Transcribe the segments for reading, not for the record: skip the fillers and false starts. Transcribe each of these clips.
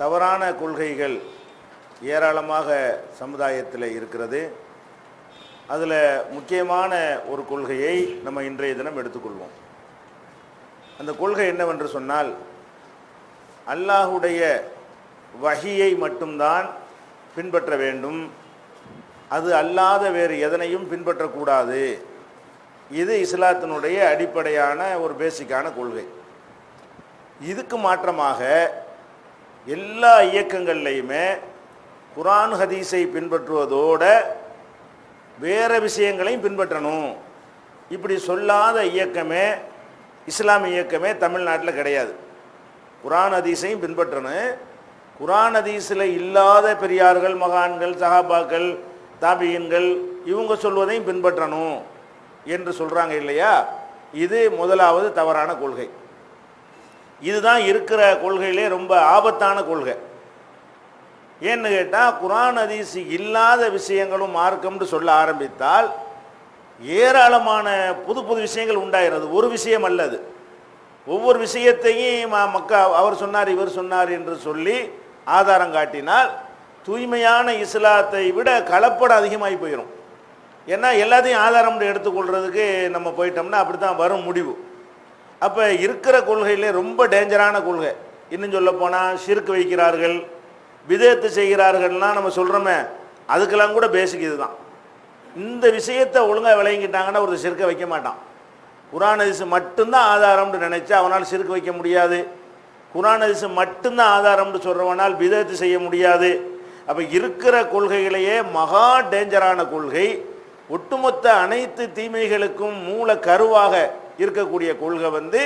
தவறான கொள்கைகள் ஏராளமாக சமுதாயத்தில் இருக்கிறது. அதில் முக்கியமான ஒரு கொள்கையை நம்ம இன்றைய தினம் எடுத்துக்கொள்வோம். அந்த கொள்கை என்னவென்று சொன்னால், அல்லாஹுடைய வஹியை மட்டும்தான் பின்பற்ற வேண்டும், அது அல்லாத வேறு எதனையும் பின்பற்றக்கூடாது. இது இஸ்லாத்தினுடைய அடிப்படையான ஒரு பேசிக்கான கொள்கை. இதுக்கு மாற்றமாக எல்லா இயக்கங்கள்லையுமே குர்ஆன் ஹதீஸை பின்பற்றுவதோட வேறு விஷயங்களையும் பின்பற்றணும், இப்படி சொல்லாத இயக்கமே இஸ்லாமிய இயக்கமே தமிழ்நாட்டில் கிடையாது. குர்ஆன் ஹதீஸையும் பின்பற்றணும், குர்ஆன் ஹதீஸில் இல்லாத பெரியார்கள், மகான்கள், சஹாபாக்கள், தாபியின்கள் இவங்க சொல்வதையும் பின்பற்றணும் என்று சொல்கிறாங்க இல்லையா? இது முதலாவது தவறான கொள்கை. இதுதான் இருக்கிற கொள்கையிலே ரொம்ப ஆபத்தான கொள்கை. ஏன்னு கேட்டால், குர்ஆன் ஹதீஸ் இல்லாத விஷயங்களும் மார்க்கம்னு சொல்ல ஆரம்பித்தால் ஏராளமான புது புது விஷயங்கள் உண்டாகிறது. ஒரு விஷயம் அல்லது, ஒவ்வொரு விஷயத்தையும் அவர் சொன்னார் இவர் சொன்னார் என்று சொல்லி ஆதாரம் காட்டினால் தூய்மையான இஸ்லாத்தை விட கலப்படம் அதிகமாகி போயிடும். ஏன்னா எல்லாத்தையும் ஆதாரம் எடுத்துக்கொள்றதுக்கு நம்ம போயிட்டோம்னா அப்படி தான் வரும் முடிவு. அப்போ இருக்கிற கொள்கையிலே ரொம்ப டேஞ்சரான கொள்கை. இன்னும் சொல்ல போனால் ஷிர்க் வைக்கிறார்கள், பிதஅத் செய்கிறார்கள்லாம் நம்ம சொல்கிறோமே, அதுக்கெல்லாம் கூட பேசிக் இது தான். இந்த விஷயத்தை ஒழுங்காக விளங்கிட்டாங்கன்னா ஒரு ஷிர்க்கை வைக்க மாட்டான். குர்ஆன் ஹதீஸ் மட்டும்தான் ஆதாரம்னு நினைச்சா அவனால் ஷிர்க் வைக்க முடியாது. குர்ஆன் ஹதீஸ் மட்டும்தான் ஆதாரம்னு சொல்கிறவனால் பிதஅத் செய்ய முடியாது. அப்போ இருக்கிற கொள்கைகளையே மகா டேஞ்சரான கொள்கை, ஒட்டுமொத்த அனைத்து தீமைகளுக்கும் மூல கருவாக இருக்கக்கூடிய கொள்கை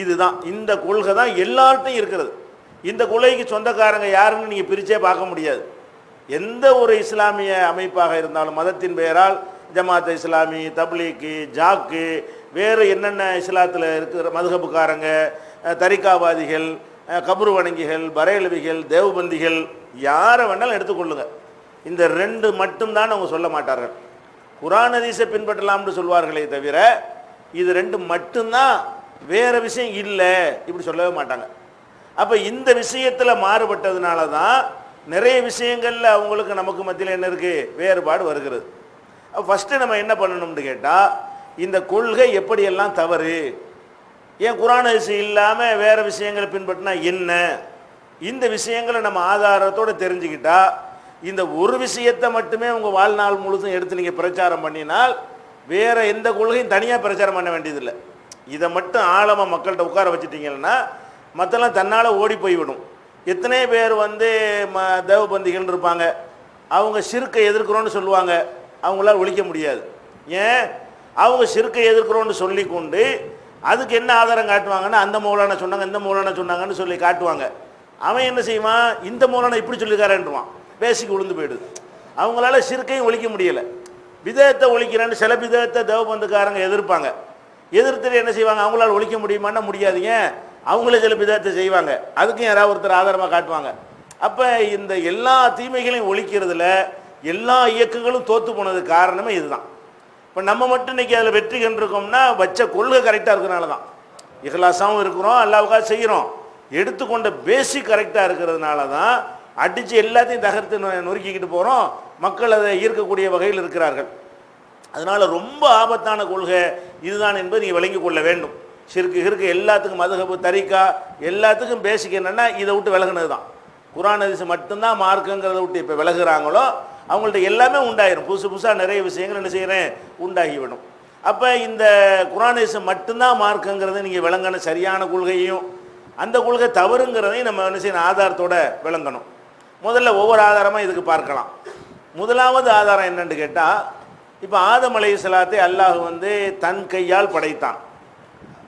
இதுதான். இந்த கொள்கை தான் எல்லார்ட்டையும் இருக்கிறது. இந்த கொள்கைக்கு சொந்தக்காரங்க யாருன்னு நீங்கள் பிரிச்சே பார்க்க முடியாது. எந்த ஒரு இஸ்லாமிய அமைப்பாக இருந்தாலும் மதத்தின் பெயரால் ஜமாத் இஸ்லாமி, தப்லீக்கு, ஜாக்கு, வேறு என்னென்ன இஸ்லாத்தில் இருக்கிற மதுஹபுக்காரங்க, தரிகாவாதிகள், கபரு வணங்கிகள், பரேலவிகள், தேவபந்திகள், யாரை வேணாலும் எடுத்துக்கொள்ளுங்க, இந்த ரெண்டு மட்டும்தான் அவங்க சொல்ல மாட்டார்கள். குர்ஆன் ஹதீஸை பின்பற்றலாம்னு சொல்வார்களே தவிர இது ரெண்டு மட்டும்தான், வேறு விஷயம் இல்லை இப்படி சொல்லவே மாட்டாங்க. அப்போ இந்த விஷயத்தில் மாறுபட்டதுனால தான் நிறைய விஷயங்களில் அவங்களுக்கு நமக்கு மத்தியில் என்ன இருக்குது, வேறுபாடு வருகிறது. அப்போ ஃபஸ்ட்டு நம்ம என்ன பண்ணணும்னு கேட்டால், இந்த கொள்கை எப்படியெல்லாம் தவறு, ஏன் குர்ஆன் ஹதீஸ் இல்லாமல் வேறு விஷயங்களை பின்பற்றினா என்ன, இந்த விஷயங்களை நம்ம ஆதாரத்தோடு தெரிஞ்சுக்கிட்டா, இந்த ஒரு விஷயத்தை மட்டுமே உங்கள் வாழ்நாள் முழுதும் எடுத்து நீங்கள் பிரச்சாரம் பண்ணினால் வேறு எந்த கொள்கையும் தனியாக பிரச்சாரம் பண்ண வேண்டியதில்லை. இதை மட்டும் ஆழமாக மக்கள்கிட்ட உட்கார வச்சுட்டிங்கன்னா மற்றெல்லாம் தன்னால் ஓடி போய்விடும். எத்தனை பேர் தேவபந்திகள் இருப்பாங்க, அவங்க ஷிர்க்கை எதிர்க்கிறோன்னு சொல்லுவாங்க, அவங்களால ஒழிக்க முடியாது. ஏன்? அவங்க ஷிர்க்கை எதிர்க்கிறோன்னு சொல்லி கொண்டு அதுக்கு என்ன ஆதாரம் காட்டுவாங்கன்னா, அந்த மௌலானா சொன்னாங்க, இந்த மௌலானா சொன்னாங்கன்னு சொல்லி காட்டுவாங்க. அவன் என்ன செய்வான், இந்த மௌலானா இப்படி சொல்லிக்காரன்றான், பேசிக்கு விழுந்து போயிடுது. அவங்களால ஷிர்க்கையும் ஒழிக்க முடியலை. பிதஅத்தை ஒழிக்கிறேன்னு சில பிதஅத்தை தேவபந்துக்காரங்க எதிர்ப்பாங்க. எதிர்த்துட்டு என்ன செய்வாங்க, அவங்களால ஒழிக்க முடியுமான்னா முடியாதுங்க, அவங்களே சில பிதஅத்தை செய்வாங்க, அதுக்கும் யாராவது ஒருத்தர் ஆதாரமாக காட்டுவாங்க. அப்போ இந்த எல்லா தீமைகளையும் ஒழிக்கிறதுல எல்லா இயக்கங்களும் தோற்று போனதுக்கு காரணமே இதுதான். இப்போ நம்ம மட்டும் இன்றைக்கி அதில் வெற்றி கண்டிருக்கோம்னா வச்ச கொள்கை கரெக்டாக இருக்கிறனால தான். இஹ்லாஸாகவும் இருக்கிறோம், அல்லாஹ்வுக்காக செய்கிறோம், எடுத்துக்கொண்ட பேசிக் கரெக்டாக இருக்கிறதுனால தான் அடித்து எல்லாத்தையும் தகர்த்து நொறுக்கிக்கிட்டு போகிறோம். மக்கள் அதை ஈர்க்கக்கூடிய வகையில் இருக்கிறார்கள். அதனால் ரொம்ப ஆபத்தான கொள்கை இதுதான் என்பது நீங்கள் விளங்கி கொள்ள வேண்டும். ஷிர்க்கு எல்லாத்துக்கும், மதுஹபு, தரிகா எல்லாத்துக்கும் பேசிக் என்னென்னா இதை விட்டு விலகுனது தான். குர்ஆன் ஹதீஸ் மட்டும்தான் மார்க்குங்கிறத விட்டு இப்போ விலகுறாங்களோ அவங்கள்ட்ட எல்லாமே உண்டாயிரும். புதுசாக நிறைய விஷயங்கள் என்ன செய்கிறேன் உண்டாகிவிடும். அப்போ இந்த குர்ஆன் ஹதீஸ் மட்டும்தான் மார்க்குங்கிறத நீங்கள் விளங்கணும், சரியான கொள்கையும் அந்த கொள்கை தவறுங்கிறதையும் நம்ம என்ன செய்யணும், ஆதாரத்தோட விளங்கணும். முதல்ல ஒவ்வொரு ஆதாரமாக இதுக்கு பார்க்கலாம். முதலாவது ஆதாரம் என்னன்னு கேட்டால், இப்போ ஆதம் அலைஹிஸ்ஸலாத்தை அல்லாஹ் தன் கையால் படைத்தான்.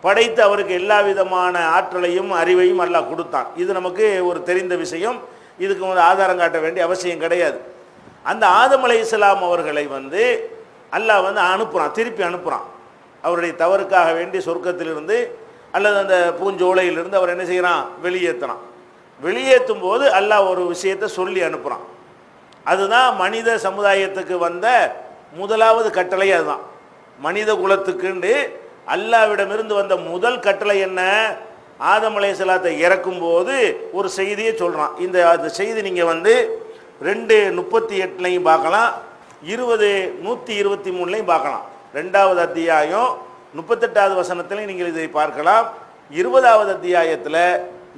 படைத்து அவருக்கு எல்லா விதமான ஆற்றலையும் அறிவையும் அல்லாஹ் கொடுத்தான். இது நமக்கு ஒரு தெரிந்த விஷயம், இதுக்கு ஆதாரம் காட்ட வேண்டிய அவசியம் கிடையாது. அந்த ஆதம் அலைஹிஸ்ஸலாம் அவர்களை அல்லாஹ் அனுப்புகிறான், திருப்பி அனுப்புகிறான். அவருடைய தவறுக்காக வேண்டி சொர்க்கத்திலிருந்து அல்லது அந்த பூஞ்சோலையிலிருந்து அவர் என்ன செய்கிறான், வெளியேற்றுறான். வெளியேற்றும் போது அல்லாஹ் ஒரு விஷயத்தை சொல்லி அனுப்புகிறான். அதுதான் மனித சமுதாயத்துக்கு வந்த முதலாவது கட்டளை. அதுதான் மனித குலத்துக்குண்டு அல்லாஹ்விடமிருந்து வந்த முதல் கட்டளை என்ன, ஆதம் அலைஹிஸ்ஸலாத்தை இறக்கும்போது ஒரு செய்தியை சொல்கிறான். அந்த செய்தி நீங்கள் வந்து 2:38 பார்க்கலாம், 123 பார்க்கலாம். 2வது அத்தியாயம் 38வது வசனத்திலையும் நீங்கள் இதை பார்க்கலாம், 20வது அத்தியாயத்தில்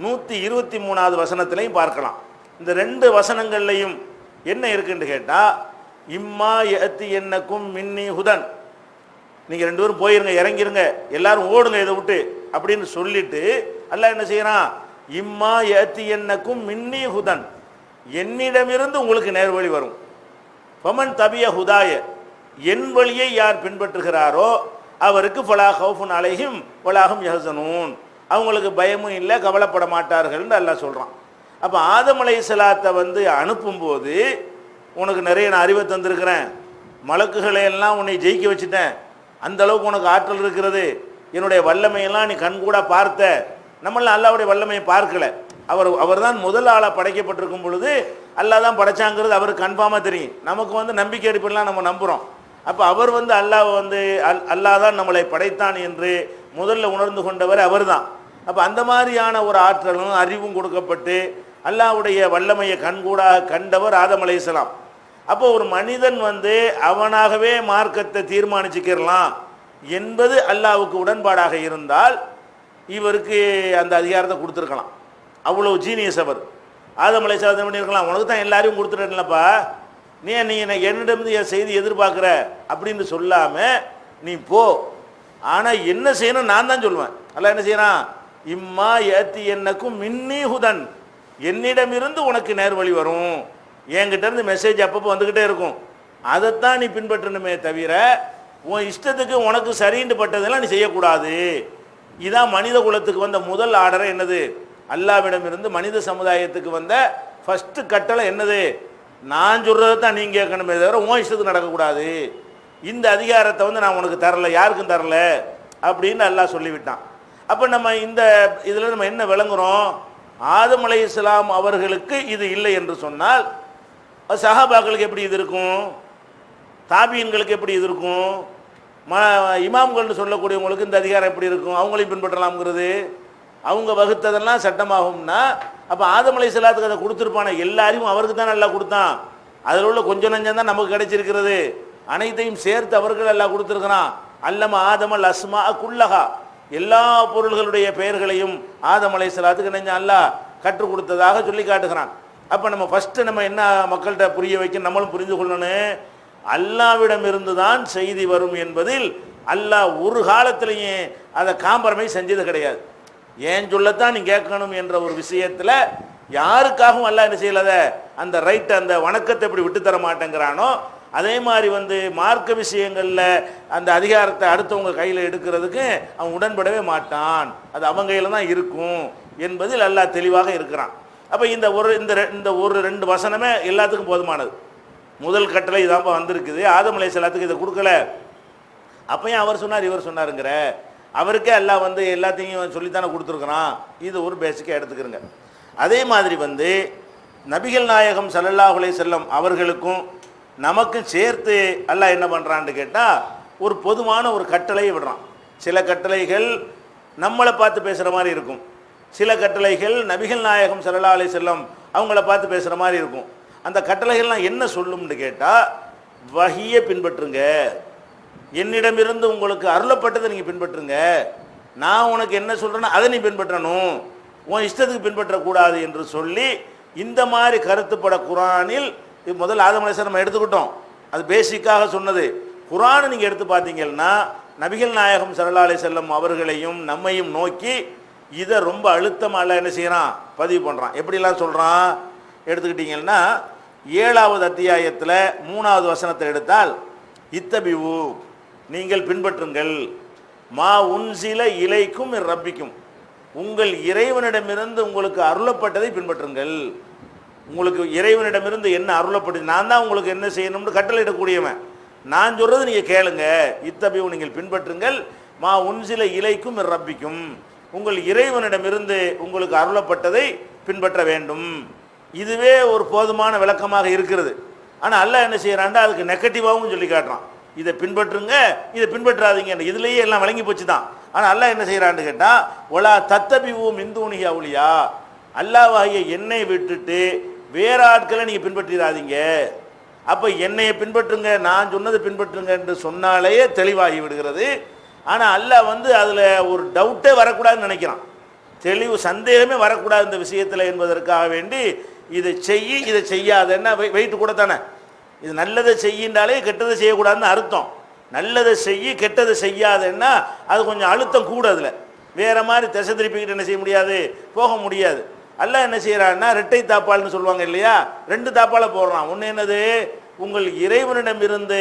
123வது வசனத்திலையும் பார்க்கலாம். இந்த 2 வசனங்கள்லையும் என்ன இருக்குன்னு கேட்டால், இம்மா யத்தி என்னக்கும் மின்னி ஹுதன், நீங்கள் 2 பேரும் போயிருங்க, இறங்கிருங்க, எல்லாரும் ஓடுங்க இதை விட்டு அப்படின்னு சொல்லிட்டு அல்லாஹ் என்ன செய்யறான், இம்மா யத்தி என்னக்கும் மின்னி ஹுதன், என்னிடமிருந்து உங்களுக்கு நேர்வழி வரும். ஃபமன் தபிய ஹுதாய, என் வழியை யார் பின்பற்றுகிறாரோ அவருக்கு ஃபலா ஹவுஃபுன் அலைஹிம் வலாஹும் யஹ்சனூன், அவங்களுக்கு பயமும் இல்லை, கவலைப்பட மாட்டார்கள்னு அல்லாஹ் சொல்கிறான். அப்போ ஆதம் அலைஹிஸ்ஸலாத்தை வந்து அனுப்பும்போது உனக்கு நிறைய நான் அறிவை தந்திருக்கிறேன், மலக்குகளை எல்லாம் உன்னை ஜெயிக்க வச்சுட்டேன், அந்த அளவுக்கு உனக்கு ஆற்றல் இருக்கிறது, என்னுடைய வல்லமையெல்லாம் நீ கண்கூட பார்த்த. நம்மளாம் அல்லாஹ்வுடைய வல்லமையை பார்க்கல, அவர் தான் முதல் ஆளாக படைக்கப்பட்டிருக்கும் பொழுது அல்லாஹ் தான் படைச்சாங்கிறது அவருக்கு கன்ஃபார்மாக தெரியும். நமக்கு வந்து நம்பிக்கை அடிப்படைலாம் நம்ம நம்புகிறோம். அப்போ அவர் வந்து அல்லாஹ் வந்து அல்லாஹ் தான் நம்மளை படைத்தான் என்று முதல்ல உணர்ந்து கொண்டவர் அவர் தான். அப்போ அந்த மாதிரியான ஒரு ஆற்றலும் அறிவும் கொடுக்கப்பட்டு அல்லாஹ்வுடைய வல்லமையை கண்கூடாக கண்டவர் ஆதம் அலைஹிஸ்ஸலாம். அப்போ ஒரு மனிதன் வந்து அவனாகவே மார்க்கத்தை தீர்மானிச்சுக்கிறலாம் என்பது அல்லாஹ்வுக்கு உடன்பாடாக இருந்தால் இவருக்கு அந்த அதிகாரத்தை கொடுத்துருக்கலாம். அவ்வளோ ஜீனியஸ் அவர். ஆதம் அலைஹிஸ்ஸலாம் பண்ணியிருக்கலாம், உனக்கு தான் எல்லாரையும் கொடுத்துட்டேன்லப்பா, நீ என்னிடமிருந்து என் செய்தி எதிர்பார்க்குற அப்படின்னு சொல்லாமல் நீ போ, ஆனால் என்ன செய்யணும் நான் தான் சொல்லுவேன். அல்லாஹ் என்ன செய்யறான், இம்மா ஏத்தி என்னக்கும் மின்னி ஹுதன், என்னிடமிருந்து உனக்கு நேர்வழி வரும், என்கிட்ட இருந்து மெசேஜ் அப்பப்போ வந்துக்கிட்டே இருக்கும், அதைத்தான் நீ பின்பற்றணுமே தவிர உன் இஷ்டத்துக்கு உனக்கு சரின்னு பட்டதெல்லாம் நீ செய்யக்கூடாது. இதான் மனித குலத்துக்கு வந்த முதல் ஆர்டரை என்னது, அல்லாஹ்விடமிருந்து மனித சமுதாயத்துக்கு வந்த ஃபஸ்ட்டு கட்டளை என்னது, நான் சொல்கிறத தான் நீங்கள் கேட்கணுமே தவிர உன் இஷ்டத்துக்கு நடக்கக்கூடாது. இந்த அதிகாரத்தை வந்து நான் உனக்கு தரல, யாருக்கும் தரல அப்படின்னு அல்லாஹ் சொல்லிவிட்டான். அப்போ நம்ம இந்த இதில் நம்ம என்ன விளங்குறோம், ஆதம் அலைஹிஸ்ஸலாம் அவர்களுக்கு இது இல்லை என்று சொன்னால் சஹாபாக்களுக்கு எப்படி இது இருக்கும், தாபீன்களுக்கு எப்படி இது இருக்கும், இமாம்கள்னு சொல்லக்கூடியவங்களுக்கு இந்த அதிகாரம் எப்படி இருக்கும், அவங்களையும் பின்பற்றலாம்ங்கிறது. அவங்க வகுத்ததெல்லாம் சட்டமாகும்னா அப்போ ஆதம் அலைஹிஸ்ஸலாத்துக்கு அதை கொடுத்துருப்பான எல்லாரையும் அவருக்கு தான் நல்லா கொடுத்தான். அதில் உள்ள கொஞ்சம் நஞ்சம் தான் நமக்கு கிடைச்சிருக்கிறது, அனைத்தையும் சேர்த்து அவர்கள் எல்லாம் கொடுத்துருக்கிறான். அல்லம ஆதமல் அஸ்மா குல்லஹா, எல்லா பொருள்களுடைய பெயர்களையும் ஆதம் அலைஹிஸ்ஸலாத்துக்கு நெஞ்ச அல்லாஹ் கற்றுக் கொடுத்ததாக சொல்லி காட்டுகிறான். அப்போ நம்ம ஃபஸ்ட்டு நம்ம என்ன மக்கள்கிட்ட புரிய வைக்க நம்மளும் புரிந்து கொள்ளணும், அல்லாஹ்விடம் இருந்து தான் செய்தி வரும் என்பதில் அல்லாஹ் ஒரு காலத்திலையும் அதை காம்ப்ரமைஸ் செஞ்சது கிடையாது. ஏன் சொல்லத்தான் நீ கேட்கணும் என்ற ஒரு விஷயத்தில் யாருக்காகவும் அல்லாஹ் என்ன செய்யலாத அந்த ரைட், அந்த வணக்கத்தை எப்படி விட்டு தர மாட்டேங்கிறானோ அதே மாதிரி வந்து மார்க்க விஷயங்களில் அந்த அதிகாரத்தை அடுத்தவங்க கையில் எடுக்கிறதுக்கு அவன் உடன்படவே மாட்டான், அது அவங்க கையில் தான் இருக்கும் என்பதில் அல்லாஹ் தெளிவாக இருக்கிறான். அப்போ இந்த ஒரு 2 வசனமே எல்லாத்துக்கும் போதுமானது. முதல் கட்டளை இதான்ப்பா வந்திருக்குது, ஆதம் அலைஹிஸ்ஸலாத்துக்கு இதை கொடுக்கல, அப்பயும் அவர் சொன்னார் இவர் சொன்னாருங்கிற, அவருக்கே அல்லாஹ் வந்து எல்லாத்தையும் சொல்லித்தானே கொடுத்துருக்குறான். இது ஒரு பேசிக்காக எடுத்துக்கிறங்க. அதே மாதிரி வந்து நபிகள் நாயகம் ஸல்லல்லாஹு அலைஹி வஸல்லம் அவர்களுக்கும் நமக்கு சேர்த்து அல்லாஹ் என்ன பண்ணுறான்னு கேட்டால் ஒரு பொதுவான ஒரு கட்டளையை விடுறான். சில கட்டளைகள் நம்மளை பார்த்து பேசுகிற மாதிரி இருக்கும், சில கட்டளைகள் நபிகள் நாயகம் ஸல்லல்லாஹு அலைஹி வஸல்லம் அவங்கள பார்த்து பேசுகிற மாதிரி இருக்கும். அந்த கட்டளைகள்லாம் என்ன சொல்லும்னு கேட்டால், வஹியை பின்பற்றுங்க, என்னிடமிருந்து உங்களுக்கு அருளப்பட்டதை நீங்கள் பின்பற்றுங்க, நான் உனக்கு என்ன சொல்கிறேன்னா அதை நீ பின்பற்றணும், உன் இஷ்டத்துக்கு பின்பற்றக்கூடாது என்று சொல்லி இந்த மாதிரி கருத்துப்பட குரானில் முதல் ஆதம் அலைஹிஸ்ஸலாம் நம்ம எடுத்துக்கிட்டோம், அது பேசிக்காக சொன்னது. குரானை நீங்கள் எடுத்து பார்த்தீங்கன்னா நபிகள் நாயகம் ஸல்லல்லாஹு அலைஹி வஸல்லம் அவர்களையும் நம்மையும் நோக்கி இதை ரொம்ப அழுத்தமாக என்ன செய்கிறான், பதிவு பண்ணுறான். எப்படிலாம் சொல்கிறான் எடுத்துக்கிட்டிங்கன்னா 7வது அத்தியாயத்தில் 3வது வசனத்தை எடுத்தால், இத்தபிவு நீங்கள் பின்பற்றுங்கள், மா உன்சில இலைக்கும் ரப்பிக்கும் உங்கள் இறைவனிடமிருந்து உங்களுக்கு அருளப்பட்டதை பின்பற்றுங்கள். உங்களுக்கு இறைவனிடமிருந்து என்ன அருளப்பட்டது, நான் தான் உங்களுக்கு என்ன செய்யணும்னு கட்டளையிடக்கூடியவன், நான் சொல்கிறது நீங்கள் கேளுங்க. இத்தபிவு நீங்கள் பின்பற்றுங்கள், மா உன்சில இலைக்கும் ரப்பிக்கும் உங்கள் இறைவனிடமிருந்து உங்களுக்கு அருளப்பட்டதை பின்பற்ற வேண்டும். இதுவே ஒரு போதுமான விளக்கமாக இருக்கிறது. ஆனால் அல்லாஹ் என்ன செய்யறான்டா அதுக்கு நெகட்டிவாகவும் சொல்லி காட்டுறான், இதை பின்பற்றுங்க இதை பின்பற்றாதீங்க, இதுலேயே எல்லாம் விளங்கி போச்சு தான். ஆனால் அல்லாஹ் என்ன செய்கிறான்னு கேட்டால் ஒலா தத்தபிவு மிந்தூனிகா ஒளியா, அல்லாஹ்வாகிய என்னை விட்டுட்டு வேற ஆட்களை நீங்கள் பின்பற்றிடாதீங்க. அப்போ என்னையை பின்பற்றுங்க, நான் சொன்னதை பின்பற்றுங்க என்று சொன்னாலே தெளிவாகி விடுகிறது. ஆனால் அல்லாஹ் அதில் ஒரு டவுட்டே வரக்கூடாதுன்னு நினைக்கிறான், தெளிவு சந்தேகமே வரக்கூடாது இந்த விஷயத்தில் என்பதற்காக வேண்டி இதை செய்யி இதை செய்யாதன்னா வெயிட்டு கூட தானே. இது நல்லதை செய்யின்றாலே கெட்டதை செய்யக்கூடாதுன்னு அர்த்தம். நல்லதை செய்யி கெட்டதை செய்யாதுன்னா அது கொஞ்சம் அழுத்தம் கூட. அதில் வேற மாதிரி திசை திருப்பிக்கிட்டு என்ன செய்ய முடியாது, போக முடியாது. அல்லாஹ் என்ன செய்யறான்னா ரெட்டை தாப்பால்னு சொல்லுவாங்க இல்லையா, ரெண்டு தாப்பால போடுறான். ஒன்று என்னது, உங்கள் இறைவனிடமிருந்து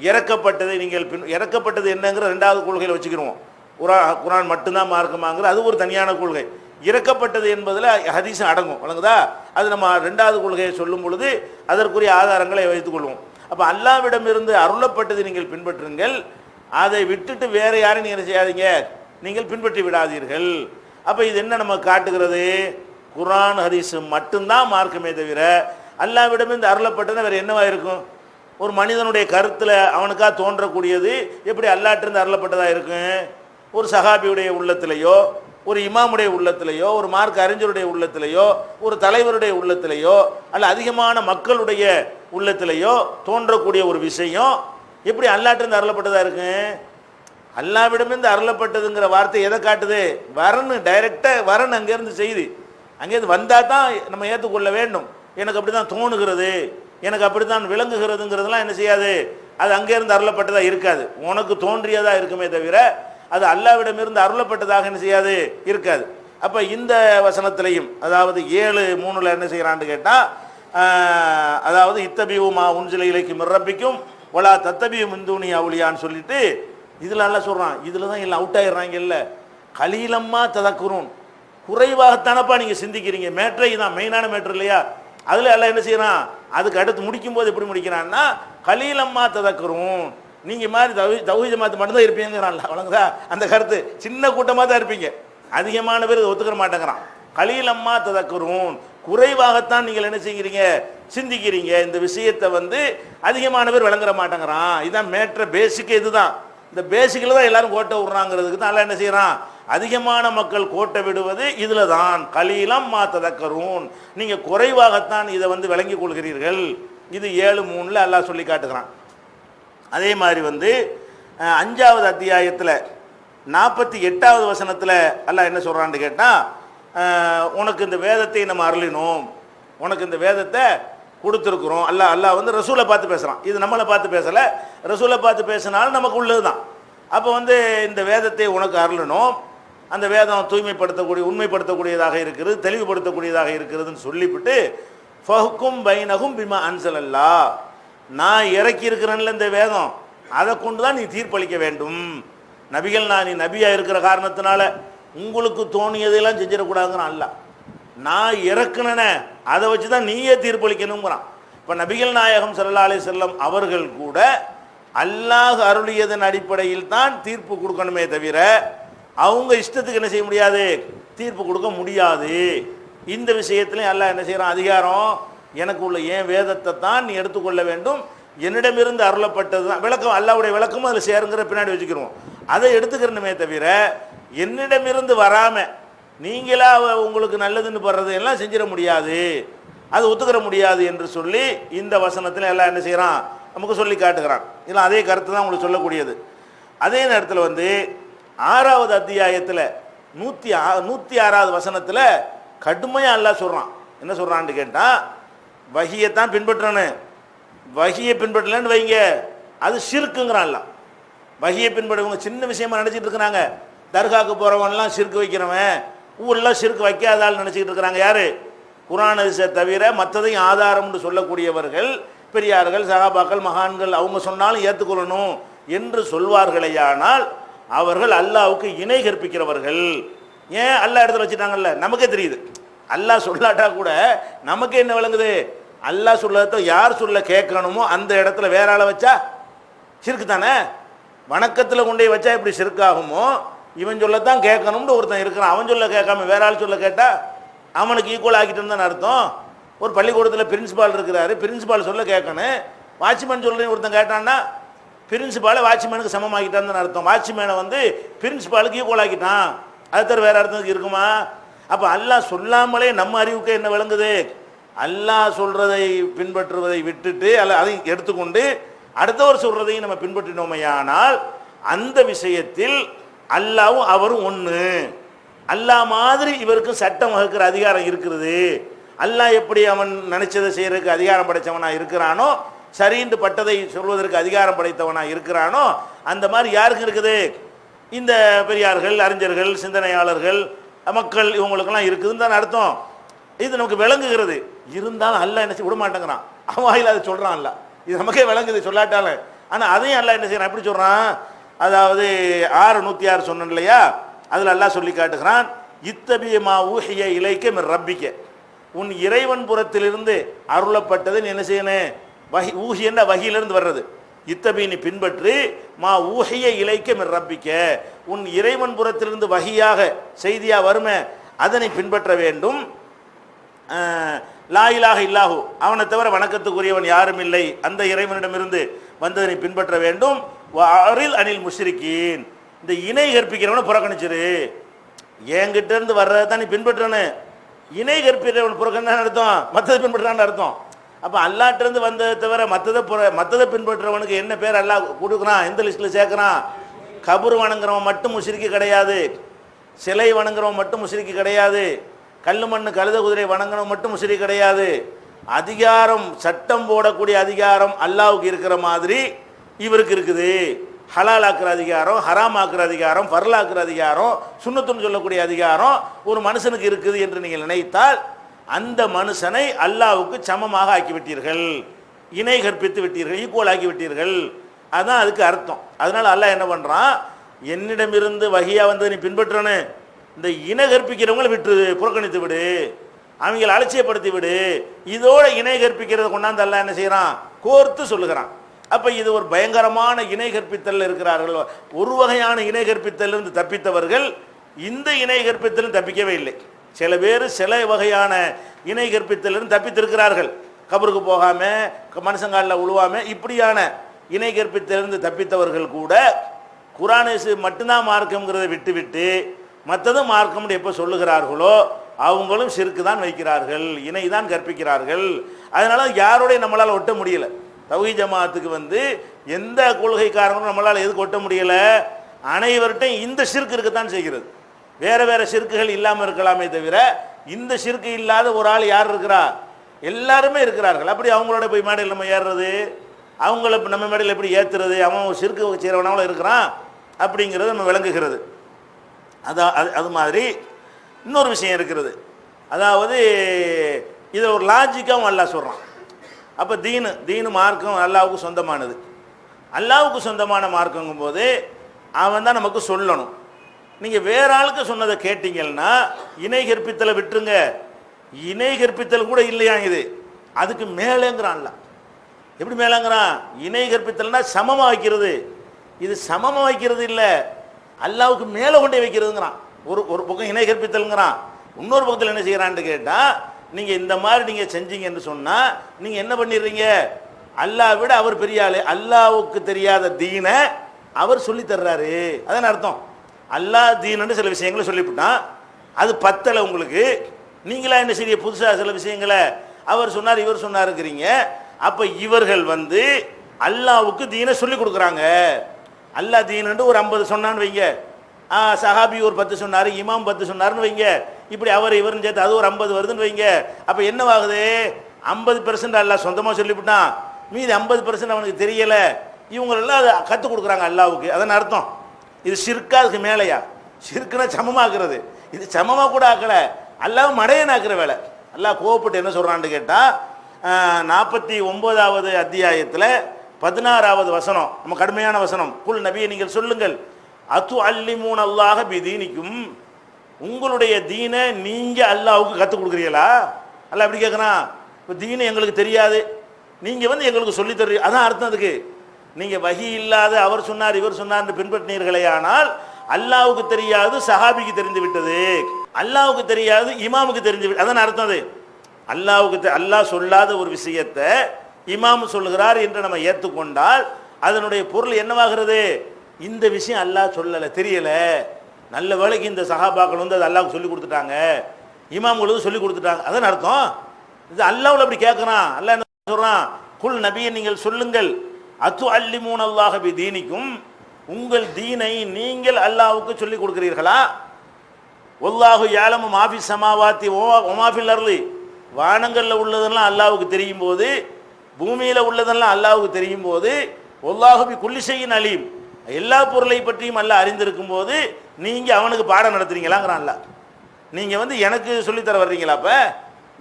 இறக்கப்பட்டதை நீங்கள் இறக்கப்பட்டது என்னங்கிற ரெண்டாவது கொள்கையில் வச்சுக்கிடுவோம். குரான் மட்டும்தான் மார்க்கமாங்கிற அது ஒரு தனியான கொள்கை. இறக்கப்பட்டது என்பதில் ஹதீஸ் அடங்கும், வழங்குதா? அது நம்ம ரெண்டாவது கொள்கையை சொல்லும் பொழுது அதற்குரிய ஆதாரங்களை வைத்துக் கொள்வோம். அப்போ அல்லாஹ்விடமிருந்து அருளப்பட்டதை நீங்கள் பின்பற்றுங்கள், அதை விட்டுட்டு வேற யாரையும் நீங்கள் செய்யாதீங்க, நீங்கள் பின்பற்றி விடாதீர்கள். அப்போ இது என்ன நம்ம காட்டுகிறது, குரான் ஹதீஸ் மட்டும்தான் மார்க்கமே தவிர அல்லாஹ்விடமிருந்து அருளப்பட்டது வேறு என்னவா இருக்கும்? ஒரு மனிதனுடைய கருத்தில் அவனுக்காக தோன்றக்கூடியது எப்படி அல்லாஹ்விடமிருந்து அருளப்பட்டதாக இருக்கும்? ஒரு சஹாபியுடைய உள்ளத்திலேயோ, ஒரு இமாமுடைய உள்ளத்திலேயோ, ஒரு மார்க்க அறிஞருடைய உள்ளத்திலேயோ, ஒரு தலைவருடைய உள்ளத்திலேயோ, அல்ல அதிகமான மக்களுடைய உள்ளத்திலேயோ தோன்றக்கூடிய ஒரு விஷயம் எப்படி அல்லாஹ்விடமிருந்து அருளப்பட்டதாக இருக்கு? அல்லாஹ்விடமிருந்து அருளப்பட்டதுங்கிற வார்த்தை எதை காட்டுது? வரன்னு டைரெக்டாக வரன்னு அங்கேருந்து செய்தி, அங்கேருந்து வந்தால் தான் நம்ம ஏற்றுக்கொள்ள வேண்டும். எனக்கு அப்படி தான் தோணுகிறது, எனக்கு அப்படி தான் விளங்குகிறதுங்கிறதுலாம் என்ன செய்யாது, அது அங்கேருந்து அருளப்பட்டதாக இருக்காது. உனக்கு தோன்றியதாக இருக்குமே தவிர அது அல்லாஹ்விடமிருந்து அருளப்பட்டதாக என்ன செய்யாது, இருக்காது. அப்போ இந்த வசனத்திலையும் அதாவது 7:3 என்ன செய்கிறான்னு கேட்டால், அதாவது இத்தபியுமா உன்சில இலைக்கு மிரப்பிக்கும் ஒலா தத்தபியு மிந்தூனி அவுளியான்னு சொல்லிட்டு இதில் நல்லா சொல்கிறான். இதில் தான் எல்லாம் அவுட் ஆகிடுறாங்க. இல்லை கலீலம்மா ததக்குரும், குறைவாகத்தானப்பா நீங்கள் சிந்திக்கிறீங்க. மேட்ரை தான் மெயினான மேட்ரு இல்லையா? அதில் எல்லாம் என்ன செய்யறான், அதுக்கு அடுத்து முடிக்கும்போது எப்படி முடிக்கிறான்னா கலீலம்மா ததக்குரும், நீங்கள் மாதிரி தௌஹீத் ஜமாத் மட்டும்தான் இருப்பீங்கிறான்ல, வழங்குதா? அந்த கருத்து சின்ன கூட்டமாக தான் இருப்பீங்க, அதிகமான பேர் இதை ஒத்துக்கிற மாட்டேங்கிறான். கலீலம்மா ததக்குரும், குறைவாகத்தான் நீங்கள் என்ன செய்கிறீங்க, சிந்திக்கிறீங்க. இந்த விஷயத்தை அதிகமான பேர் விளங்குற மாட்டேங்கிறான். இதுதான் மேட்ரு, பேசிக்கு இதுதான். இந்த பேசிக்கில் தான் எல்லாரும் கோட்டை விடுறாங்கிறதுக்கு தான் என்ன செய்யறான், அதிகமான மக்கள் கோட்டை விடுவது இதில் தான். கலீலம் ததக்கரும், நீங்கள் குறைவாகத்தான் இதை விளங்கி கொள்கிறீர்கள். இது 7:3 அல்லாஹ் சொல்லி காட்டுகிறான். அதே மாதிரி 5வது அத்தியாயத்தில் 48வது வசனத்தில் அல்லாஹ் என்ன சொல்கிறான்னு கேட்டால், உனக்கு இந்த வேதத்தை நம்ம அருளினோம், உனக்கு இந்த வேதத்தை கொடுத்துருக்குறோம். அல்லாஹ் ரசூலை பார்த்து பேசுகிறான். இது நம்மளை பார்த்து பேசலை, ரசூலை பார்த்து பேசினாலும் நமக்கு உள்ளது தான். அப்போ இந்த வேதத்தை உனக்கு அருளினோம், அந்த வேதம் தூய்மைப்படுத்தக்கூடிய உண்மைப்படுத்தக்கூடியதாக இருக்கிறது, தெளிவுபடுத்தக்கூடியதாக இருக்கிறதுன்னு சொல்லிவிட்டு ஃபஹ்கும் பைனஹும் பிமா அன்ஸலல்லா, நான் இறக்கி இருக்கிறேன்ல இந்த வேதம், அதை கொண்டு தான் நீ தீர்ப்பளிக்க வேண்டும். நபிகள் நீ நபியாக இருக்கிற காரணத்தினால உங்களுக்கு தோணியதெல்லாம் செஞ்சிடக்கூடாதுங்கிறான் அல்லாஹ். நான் இறக்குனேன அதை வச்சு தான் நீயே தீர்ப்பளிக்கணுங்கிறான். இப்போ நபிகள் நாயகம் ஸல்லல்லாஹு அலைஹி வஸல்லம் அவர்கள் கூட அல்லாஹ் அருளியதன் அடிப்படையில் தான் தீர்ப்பு கொடுக்கணுமே தவிர அவங்க இஷ்டத்துக்கு என்ன செய்ய முடியாது, தீர்ப்பு கொடுக்க முடியாது. இந்த விஷயத்துலையும் அல்லாஹ் என்ன செய்கிறான், அதிகாரம் எனக்கு உள்ள என் வேதத்தை தான் நீ எடுத்துக்கொள்ள வேண்டும், என்னிடமிருந்து அருளப்பட்டது தான் விளக்கம், அல்லாஹ்வுடைய விளக்கமும் அதில் சேருங்கிற பின்னாடி வச்சுக்கிறோம். அதை எடுத்துக்கிறணுமே தவிர என்னிடமிருந்து வராமல் நீங்களா உங்களுக்கு நல்லதுன்னு படுறது எல்லாம் செஞ்சிட முடியாது, அது ஒத்துக்கிற முடியாது என்று சொல்லி இந்த வசனத்தில் எல்லாம் என்ன செய்கிறான், நமக்கு சொல்லி காட்டுகிறான். இதெல்லாம் அதே கருத்து தான் உங்களுக்கு சொல்லக்கூடியது. அதே நேரத்தில் 6வது அத்தியாயத்தில் 106வது வசனத்தில் கடுமையாக அல்லாஹ் சொல்கிறான். என்ன சொல்கிறான்னு கேட்டால், வஹியைத்தான் பின்பற்றணும், வஹியை பின்பற்றலன்னு வைங்க அது ஷிர்க்குங்கிறான் அல்லாஹ். வஹியை பின்பற்றவங்க சின்ன விஷயமா நினச்சிட்டு இருக்கிறாங்க. தர்காவுக்கு போகிறவன்லாம் ஷிர்க்கு வைக்கிறவன், ஊரெல்லாம் ஷிர்க்கு வைக்காதால் நினச்சிக்கிட்டு இருக்கிறாங்க. யார்? குர்ஆன் ஹதீஸை தவிர மற்றதையும் ஆதாரம்னு சொல்லக்கூடியவர்கள், பெரியார்கள், சஹாபாக்கள், மகான்கள், அவங்க சொன்னாலும் ஏற்றுக்கொள்ளணும் என்று சொல்வார்களேயானால் அவர்கள் அல்லாஹ்வுக்கு இணை கற்பிக்கிறவர்கள். ஏன் அல்லாஹ் இடத்துல வச்சுட்டாங்கல்ல, நமக்கே தெரியுது. அல்லாஹ் சொல்லாட்டா கூட நமக்கு என்ன விளங்குது, அல்லாஹ் சொல்லத்தை யார் சொல்ல கேட்கணுமோ அந்த இடத்துல வேற ஆளை வச்சா ஷிர்க்கு தானே. வணக்கத்தில் கொண்டே வச்சா எப்படி ஷிர்க்காகுமோ, இவன் சொல்லத்தான் கேட்கணும்னு ஒருத்தன் இருக்கிறான், அவன் சொல்ல கேட்காம வேற ஆள் சொல்ல கேட்டா அவனுக்கு ஈக்குவல் ஆக்கிட்டு தான் அர்த்தம். ஒரு பள்ளிக்கூடத்தில் பிரின்சிபால் இருக்கிறாரு, பிரின்சிபால் சொல்ல கேட்கணும், வாட்ச்மேன் சொல்கிறேன் ஒருத்தன் கேட்டான்னா பிரின்சிபாலை வாட்ச்மேனுக்கு சமமாக்கிட்டான்னு அர்த்தம். வாட்ச்மேனை வந்து பிரின்சிபாலுக்கு ஈக்குவல் ஆக்கிட்டான். அது தவிர வேற அர்த்தத்துக்கு இருக்குமா? அப்போ அல்லாஹ் சொல்லாமலே நம்ம அறிவுக்கு என்ன விளங்குது? அல்லாஹ் சொல்றதை பின்பற்றுவதை விட்டுட்டு அதை எடுத்துக்கொண்டு அடுத்தவர் சொல்றதையும் நம்ம பின்பற்றினோமையானால் அந்த விஷயத்தில் அல்லாவும் அவரும் ஒன்று. அல்லாஹ் மாதிரி இவருக்கு சட்டம் வகுக்கிற அதிகாரம் இருக்கிறது. அல்லாஹ் எப்படி அவன் நினைச்சதை செய்யறதுக்கு அதிகாரம் படைத்தவனா இருக்கிறானோ, சரின்னு பட்டதை சொல்வதற்கு அதிகாரம் படைத்தவனா இருக்கிறானோ, அந்த மாதிரி யாருக்கு இருக்குது? இந்த பெரியார்கள், அறிஞர்கள், சிந்தனையாளர்கள், மக்கள் இவங்களுக்கெல்லாம் இருக்குதுன்னு தான் அர்த்தம். இது நமக்கு விளங்குகிறது. இருந்தாலும் அல்லாஹ் என்ன செய்ய விட மாட்டேங்கிறான். அவன் அதை சொல்றான். அல்ல இது நமக்கே விளங்குது சொல்லாட்டாலும். ஆனால் அதையும் அல்லாஹ் என்ன செய்யறான்? எப்படி சொல்றான்? அதாவது 6:106 சொன்னேன் இல்லையா, அதில் அல்லாஹ் சொல்லி காட்டுகிறான், இத்தபியமா ஊஹிய இலைக்க மிர் ரப்பிக்க, உன் இறைவன் புறத்திலிருந்து அருளப்பட்டதை நீ என்ன செய்யணும்? வஹி, ஊஹியன்னா வஹியிலிருந்து வர்றது. இத்தபி நீ பின்பற்றி, மா ஊஹிய இலைக்க மிர் ரப்பிக்க, உன் இறைவன் புறத்திலிருந்து வஹியாக செய்தியா வருமே அதனை பின்பற்ற வேண்டும். லா இலாஹ இல்லாஹு, அவனை தவிர வணக்கத்துக்குரியவன் யாரும் இல்லை, அந்த இறைவனிடமிருந்து வந்ததனை பின்பற்ற வேண்டும். அரில் அனில் முஷ்ரிக்கீன், இந்த இணை கற்பிக்கிறவனை புறக்கணிச்சிரு. என்கிட்ட இருந்து வர்றதை தான் நீ பின்பற்றனு. இணை கற்பிக்கிறவன் புறக்கணின்னு அர்த்தம், மற்றதை பின்பற்றான்னு அர்த்தம். அப்போ அல்லாட்டிருந்து வந்ததை தவிர மற்றதை பின்பற்றவனுக்கு என்ன பேர் அல்லாஹ் கொடுக்குறான்? எந்த லிஸ்ட்டில் சேர்க்குறான்? கபூர் வணங்குறவன் மட்டும் முஷ்ரிக்கு கிடையாது, சிலை வணங்குறவன் மட்டும் முஷ்ரிக்கு கிடையாது, கல் மண்ணு கழுத குதிரை வணங்கணும் மட்டும் முஷ்ரிக் கிடையாது. அதிகாரம், சட்டம் போடக்கூடிய அதிகாரம் அல்லாஹ்வுக்கு இருக்கிற மாதிரி இவருக்கு இருக்குது. ஹலால் ஆக்குற அதிகாரம், ஹராம் ஆக்குற அதிகாரம், ஃபர்லாக்குற அதிகாரம், சுன்னத்துன்னு சொல்லக்கூடிய அதிகாரம் ஒரு மனுஷனுக்கு இருக்குது என்று நீங்கள் நினைத்தால் அந்த மனுஷனை அல்லாஹ்வுக்கு சமமாக ஆக்கிவிட்டீர்கள், இணை கற்பித்து விட்டீர்கள், ஈக்குவல் ஆக்கி விட்டீர்கள். அதுதான் அதுக்கு அர்த்தம். அதனால அல்லாஹ் என்ன பண்றான்? என்னிடமிருந்து வஹியா வந்து நீ பின்பற்றணும், இந்த இணை கற்பிக்கிறவங்களை விட்டு புறக்கணித்து விடு, அவங்களை அலட்சியப்படுத்தி விடு. இதோட இணை கற்பிக்கிறத கொண்டாந்து அல்லாஹ் என்ன செய்யறான்? கோர்த்து சொல்லுகிறான். அப்ப இது ஒரு பயங்கரமான இணை கற்பித்தல் இருக்கிறார்கள். ஒரு வகையான இணை கற்பித்தலிருந்து தப்பித்தவர்கள் இந்த இணை கற்பித்தலும் தப்பிக்கவே இல்லை. சில பேர் சில வகையான இணை கற்பித்தலிருந்து தப்பித்திருக்கிறார்கள். கபருக்கு போகாம, மனுஷங்காலில் உழுவாம, இப்படியான இணை கற்பித்தலிருந்து தப்பித்தவர்கள் கூட குர்ஆன் மட்டும்தான் மார்க்கம்ங்கிறத விட்டுவிட்டு மற்றதும் மார்க்கம் எப்போ சொல்லுகிறார்களோ அவங்களும் ஷிர்க்கு தான் வைக்கிறார்கள், இணை தான் கற்பிக்கிறார்கள். அதனால யாரோடைய நம்மளால் ஒட்ட முடியல. தௌஹீத் ஜமாஅத்துக்கு வந்து எந்த கொள்கைக்காரங்களும் நம்மளால் எதுக்கு ஒட்ட முடியல? அனைவர்கிட்டையும் இந்த ஷிர்க் இருக்கத்தான் செய்கிறது. வேற வேற ஷிர்க்குகள் இல்லாமல் இருக்கலாமே தவிர இந்த ஷிர்க்கு இல்லாத ஒரு ஆள் யார் இருக்கிறா? எல்லாருமே இருக்கிறார்கள். அப்படி அவங்களோட போய் மேடையில் நம்ம ஏறுறது, அவங்கள நம்ம மேடையில் எப்படி ஏற்றுறது? அவன் ஒரு ஷிர்க்கு செய்கிறவனாலும் இருக்கிறான் அப்படிங்கிறது நம்ம விளங்குகிறது. அது மாதிரி இன்னொரு விஷயம் இருக்கிறது. அதாவது இதை ஒரு லாஜிக்காகவும் அல்லாஹ் சொல்கிறான். அப்போ தீனு மார்க்கம் அல்லாஹ்வுக்கு சொந்தமானது. அல்லாஹ்வுக்கு சொந்தமான மார்க்கங்கும் போது அவன் தான் நமக்கு சொல்லணும். நீங்கள் வேற ஆளுக்கு சொன்னதை கேட்டீங்கன்னா இணை கற்பித்தலை விட்டுருங்க. இணை கற்பித்தல் கூட இல்லையா இது, அதுக்கு மேலேங்கிறான் அல்லாஹ். எப்படி மேலேங்கிறான்? இணை கற்பித்தல்னா சமமாக வைக்கிறது. இது சமமாக வைக்கிறது இல்லை, அல்லாஹ்வுக்கு மேலே கொண்டே வைக்கிறதுங்கிறான். ஒரு பக்கம் இணை கற்பித்தல்ங்கிறான், இன்னொரு பக்கத்தில் என்ன செய்கிறான்னு கேட்டால், நீங்கள் இந்த மாதிரி நீங்கள் செஞ்சீங்கன்னு சொன்னால் நீங்கள் என்ன பண்ணிடுறீங்க? அல்லாஹ் விட அவர் பெரிய ஆளு, அல்லாஹ்வுக்கு தெரியாத தீனை அவர் சொல்லி தர்றாரு. அதான் அர்த்தம். அல்லாஹ் தீனன்னு சில விஷயங்களை சொல்லிவிட்டான், அது பத்தலை உங்களுக்கு. நீங்களா என்ன செய்ய புதுசாக சில விஷயங்களை அவர் சொன்னார் இவர் சொன்னாருங்கிறீங்க. அப்போ இவர்கள் வந்து அல்லாஹ்வுக்கு தீனை சொல்லி கொடுக்குறாங்க. அல்லாஹ் தீனு ஒரு 50 சொன்னான்னு வைங்க, சஹாபி ஒரு 10 சொன்னார், இமாம் 10 சொன்னார்னு வைங்க, இப்படி அவர் இவருன்னு சேர்த்து அது ஒரு 50 வருதுன்னு வைங்க. அப்போ என்னவாகுது? 50% அல்லாஹ் சொந்தமாக சொல்லிவிட்டான், மீதி 50% அவனுக்கு தெரியலை. இவங்களெல்லாம் அதை கற்றுக் கொடுக்குறாங்க அல்லாஹ்வுக்கு. அதன் அர்த்தம் இது ஷிர்கா? அதுக்கு மேலையா? ஷிர்க்குனா சமமாக்குறது. இது சமமாக கூட ஆக்கலை, அல்லாஹ் மடையனாக்குற வேலை. அல்லாஹ் கோவப்பட்டு என்ன சொல்கிறான்னு கேட்டால் 49வது அத்தியாயத்தில் 16வது வசனம், நம்ம கடுமையான வசனம். குல் நபியை நீங்கள் சொல்லுங்கள், அத்து அல்லிமூன் அல்லாஹ பிதீனிக்கும், உங்களுடைய தீனை நீங்கள் அல்லாஹ்வுக்கு கற்றுக் கொடுக்குறீங்களா? அல்லாஹ் எப்படி கேட்குறான்? இப்போ தீனை எங்களுக்கு தெரியாது, நீங்கள் வந்து எங்களுக்கு சொல்லித் தர்றீங்க. அதான் அர்த்தம். அதுக்கு நீங்கள் வஹி இல்லாத அவர் சொன்னார் இவர் சொன்னார் பின்பற்றினீர்களே, ஆனால் அல்லாஹ்வுக்கு தெரியாது சஹாபிக்கு தெரிந்து விட்டது, அல்லாஹ்வுக்கு தெரியாது இமாமுக்கு தெரிஞ்சு விட்டு. அதான் அர்த்தம். அது அல்லாஹ்வுக்கு அல்லாஹ் சொல்லாத ஒரு விஷயத்தை இமாம் சொல்லுகிறார் என்று நம்ம ஏற்றுக்கொண்டால் அதனுடைய பொருள் என்னவாகிறது? இந்த விஷயம் அல்லாஹ் சொல்லலை, தெரியல, நல்ல வேளைக்கு இந்த சஹாபாக்கள் வந்து அது அல்லாஹ்வுக்கு சொல்லி கொடுத்துட்டாங்க, இமாம்களுக்கு சொல்லி கொடுத்துட்டாங்க, அதான் அர்த்தம். இது அல்லாஹ்வுல அப்படி கேட்கறான். அல்லாஹ் என்ன சொல்றான்? குல் நபியை நீங்கள் சொல்லுங்கள், அத்து அல்லிமூன் அல்லாஹ் பி தீனிக்கும், உங்கள் தீனை நீங்கள் அல்லாஹ்வுக்கு சொல்லி கொடுக்கிறீர்களா? வல்லாஹு யஅலமு மா ஃபி ஸமாவாத்தி வ மா ஃபில் அர்லி, வானங்களில் உள்ளதெல்லாம் அல்லாஹ்வுக்கு தெரியும் போது, பூமியில் உள்ளதெல்லாம் அல்லாஹ்வுக்கு தெரியும் போது, வல்லாஹு பி குல்லி ஷைஇன் அலீம், எல்லா பொருளை பற்றியும் அல்லாஹ் அறிந்திருக்கும் போது நீங்க அவனுக்கு பாடம் நடத்துறீங்களாங்கிறான் அல்லாஹ். நீங்க வந்து எனக்கு சொல்லித்தர வர்றீங்களா? அப்ப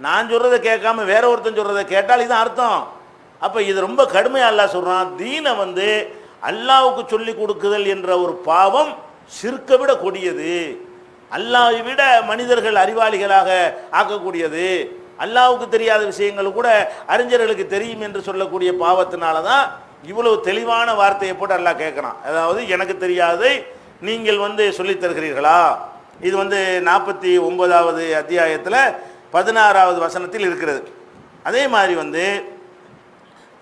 நான் சொல்றதை கேட்காம வேற ஒருத்தன் சொல்றதை கேட்டால் இது அர்த்தம். அப்ப இது ரொம்ப கடுமையா அல்லாஹ் சொல்றான். தீனை வந்து அல்லாஹ்வுக்கு சொல்லி கொடுக்குதல் என்ற ஒரு பாவம் ஷிர்க்கை விட கொடியது, அல்லாஹ்வை விட மனிதர்கள் அறிவாளிகளாக ஆக்கக்கூடியது, அல்லாஹ்வுக்கு தெரியாத விஷயங்கள் கூட அறிஞர்களுக்கு தெரியும் என்று சொல்லக்கூடிய பாவத்தினால தான் இவ்வளவு தெளிவான வார்த்தையை போட்டு அல்லாஹ் கேட்குறான். அதாவது எனக்கு தெரியாதை நீங்கள் வந்து சொல்லித் தருகிறீர்களா? இது வந்து 49வது அத்தியாயத்தில் 16வது வசனத்தில் இருக்கிறது. அதே மாதிரி வந்து